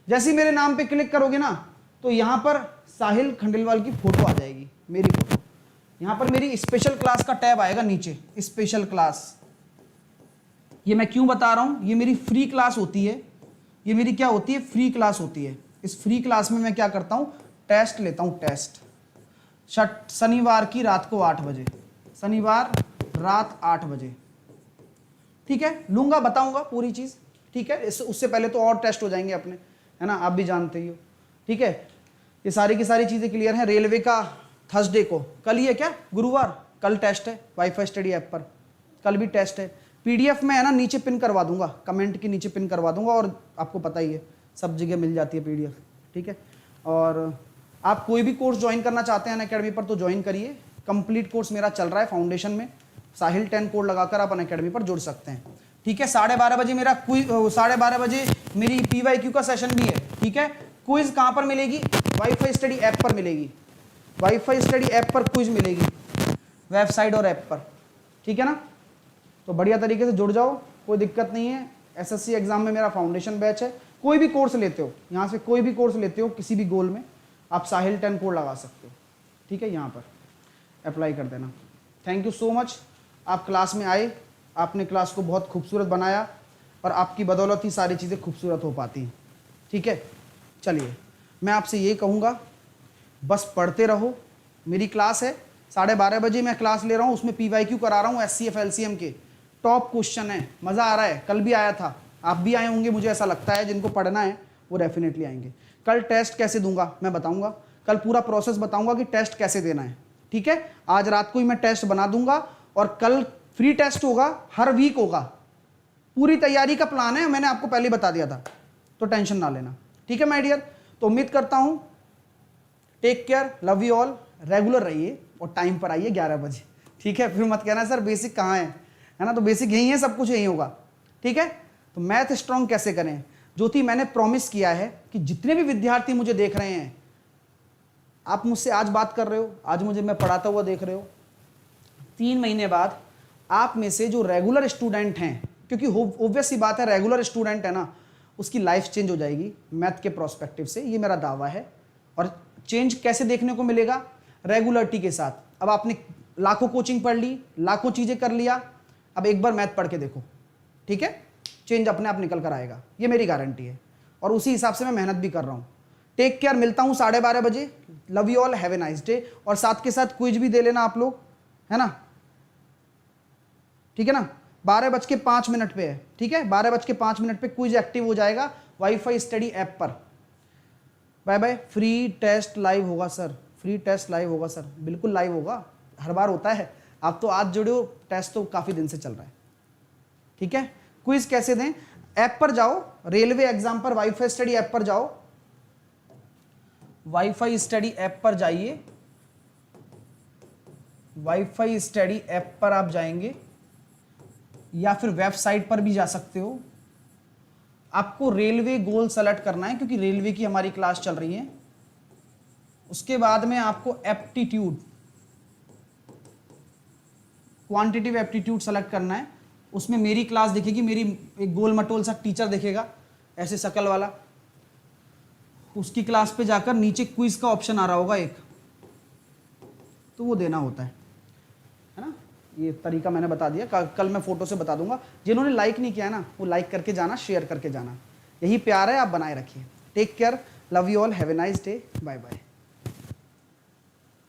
जैसे ही मेरे नाम पे क्लिक करोगे ना, तो यहां पर साहिल खंडेलवाल की फोटो आ जाएगी, मेरी फोटो। यहां पर मेरी स्पेशल क्लास का टैब आएगा नीचे, स्पेशल क्लास। ये मैं क्यों बता रहा हूं, ये मेरी फ्री क्लास होती है, ये मेरी क्या होती है, फ्री क्लास होती है। इस फ्री क्लास में मैं क्या करता हूं, टेस्ट लेता हूं, टेस्ट शनिवार की रात को 8 बजे, शनिवार रात 8 बजे, ठीक है, लूंगा, बताऊंगा पूरी चीज, ठीक है। उससे पहले तो और टेस्ट हो जाएंगे अपने, है ना, आप भी जानते ही हो, ठीक है। ये सारी की सारी चीजें क्लियर हैं। रेलवे का थर्सडे को, कल ही है क्या, गुरुवार, कल टेस्ट है वाईफाई स्टडी ऐप पर, कल भी टेस्ट है। पीडीएफ में है ना, नीचे पिन करवा दूंगा, कमेंट के नीचे पिन करवा दूंगा, और आपको पता ही है सब जगह मिल जाती है पीडीएफ, ठीक है। और आप कोई भी कोर्स ज्वाइन करना चाहते हैं अनअकैडमी पर तो ज्वाइन करिए, कंप्लीट कोर्स मेरा चल रहा है फाउंडेशन में, साहिल 10 कोड लगाकर आप अनअकैडमी पर जुड़ सकते हैं, ठीक है। 12:30 बजे मेरा 12:30 बजे मेरी PYQ का सेशन भी है, ठीक है। क्विज कहाँ पर मिलेगी, वाईफाई स्टडी ऐप पर मिलेगी, वाईफाई स्टडी ऐप पर क्विज मिलेगी, वेबसाइट और ऐप पर, ठीक है ना। तो बढ़िया तरीके से जुड़ जाओ, कोई दिक्कत नहीं है। एसएससी एग्जाम में मेरा फाउंडेशन बैच है, कोई भी कोर्स लेते हो, यहाँ से कोई भी कोर्स लेते हो किसी भी गोल में, आप साहिल 10 कोड लगा सकते हो, ठीक है, यहाँ पर अप्लाई कर देना। थैंक यू सो मच, आप क्लास में आए, आपने क्लास को बहुत खूबसूरत बनाया, और आपकी बदौलत ही सारी चीज़ें खूबसूरत हो पाती हैं, ठीक है। चलिए, मैं आपसे ये कहूँगा, बस पढ़ते रहो। मेरी क्लास है 12:30 बजे, मैं क्लास ले रहा हूँ, उसमें PYQ करा रहा हूँ SCF LCM के, टॉप क्वेश्चन है, मज़ा आ रहा है, कल भी आया था, आप भी आए होंगे मुझे ऐसा लगता है, जिनको पढ़ना है वो डेफिनेटली आएंगे। कल टेस्ट कैसे दूंगा मैं बताऊंगा, कल पूरा प्रोसेस बताऊंगा कि टेस्ट कैसे देना है, ठीक है। आज रात को ही मैं टेस्ट बना दूंगा, और कल फ्री टेस्ट होगा, हर वीक होगा, पूरी तैयारी का प्लान है, मैंने आपको पहले बता दिया था, तो टेंशन ना लेना, ठीक है माय डियर। तो उम्मीद करता हूं, take care, love you all, regular रहिए और टाइम पर आइए 11 बजे, ठीक है। फिर मत कहना सर बेसिक कहाँ है ना, तो बेसिक यही है, सब कुछ यही होगा, ठीक है। तो मैथ स्ट्रॉन्ग कैसे करें, ज्योति मैंने प्रॉमिस किया है कि जितने भी विद्यार्थी मुझे देख रहे हैं, आप मुझसे आज बात कर रहे हो, आज मुझे मैं पढ़ाता हुआ देख रहे हो, 3 महीने बाद आप में से जो रेगुलर स्टूडेंट हैं, क्योंकि ऑब्वियस सी बात है, रेगुलर स्टूडेंट है ना, उसकी लाइफ चेंज हो जाएगी मैथ के प्रोस्पेक्टिव से, ये मेरा दावा है। और चेंज कैसे देखने को मिलेगा, रेगुलरिटी के साथ। अब आपने लाखों कोचिंग पढ़ ली, लाखों चीजें कर लिया, अब एक बार मैथ पढ़ के देखो, ठीक है, चेंज अपने आप निकल कर आएगा, ये मेरी गारंटी है, और उसी हिसाब से मैं मेहनत भी कर रहा हूँ। टेक केयर, मिलता हूँ 12:30 बजे, love you all, have a nice day. और साथ के साथ क्विज भी दे लेना आप लोग, है ना, ठीक है ना। 12:05 पे है, ठीक है, 12:05 पे क्विज एक्टिव हो जाएगा वाईफाई स्टडी ऐप पर। Bye bye. Free test live होगा सर, फ्री टेस्ट लाइव होगा सर, बिल्कुल लाइव होगा, हर बार होता है, आप तो आज जुड़े हो, टेस्ट तो काफी दिन से चल रहा है, ठीक है। क्विज कैसे दें, ऐप पर जाओ, रेलवे एग्जाम पर वाईफाई स्टडी ऐप पर जाओ, वाईफाई स्टडी ऐप पर जाइए, वाईफाई स्टडी ऐप पर आप जाएंगे, या फिर वेबसाइट पर भी जा सकते हो। आपको रेलवे गोल सेलेक्ट करना है, क्योंकि रेलवे की हमारी क्लास चल रही है। उसके बाद में आपको एप्टीट्यूड, क्वांटिटेटिव एप्टीट्यूड सेलेक्ट करना है, उसमें मेरी क्लास दिखेगी, मेरी एक गोल मटोल सा टीचर दिखेगा, ऐसे शकल वाला, उसकी क्लास पे जाकर नीचे क्विज का ऑप्शन आ रहा होगा एक, तो वो देना होता है ना। ये तरीका मैंने बता दिया, कल मैं फोटो से बता दूंगा। जिन्होंने लाइक नहीं किया है ना, वो लाइक करके जाना, शेयर करके जाना, यही प्यार है, आप बनाए रखिए। Take care, love you all, have a nice day, bye bye.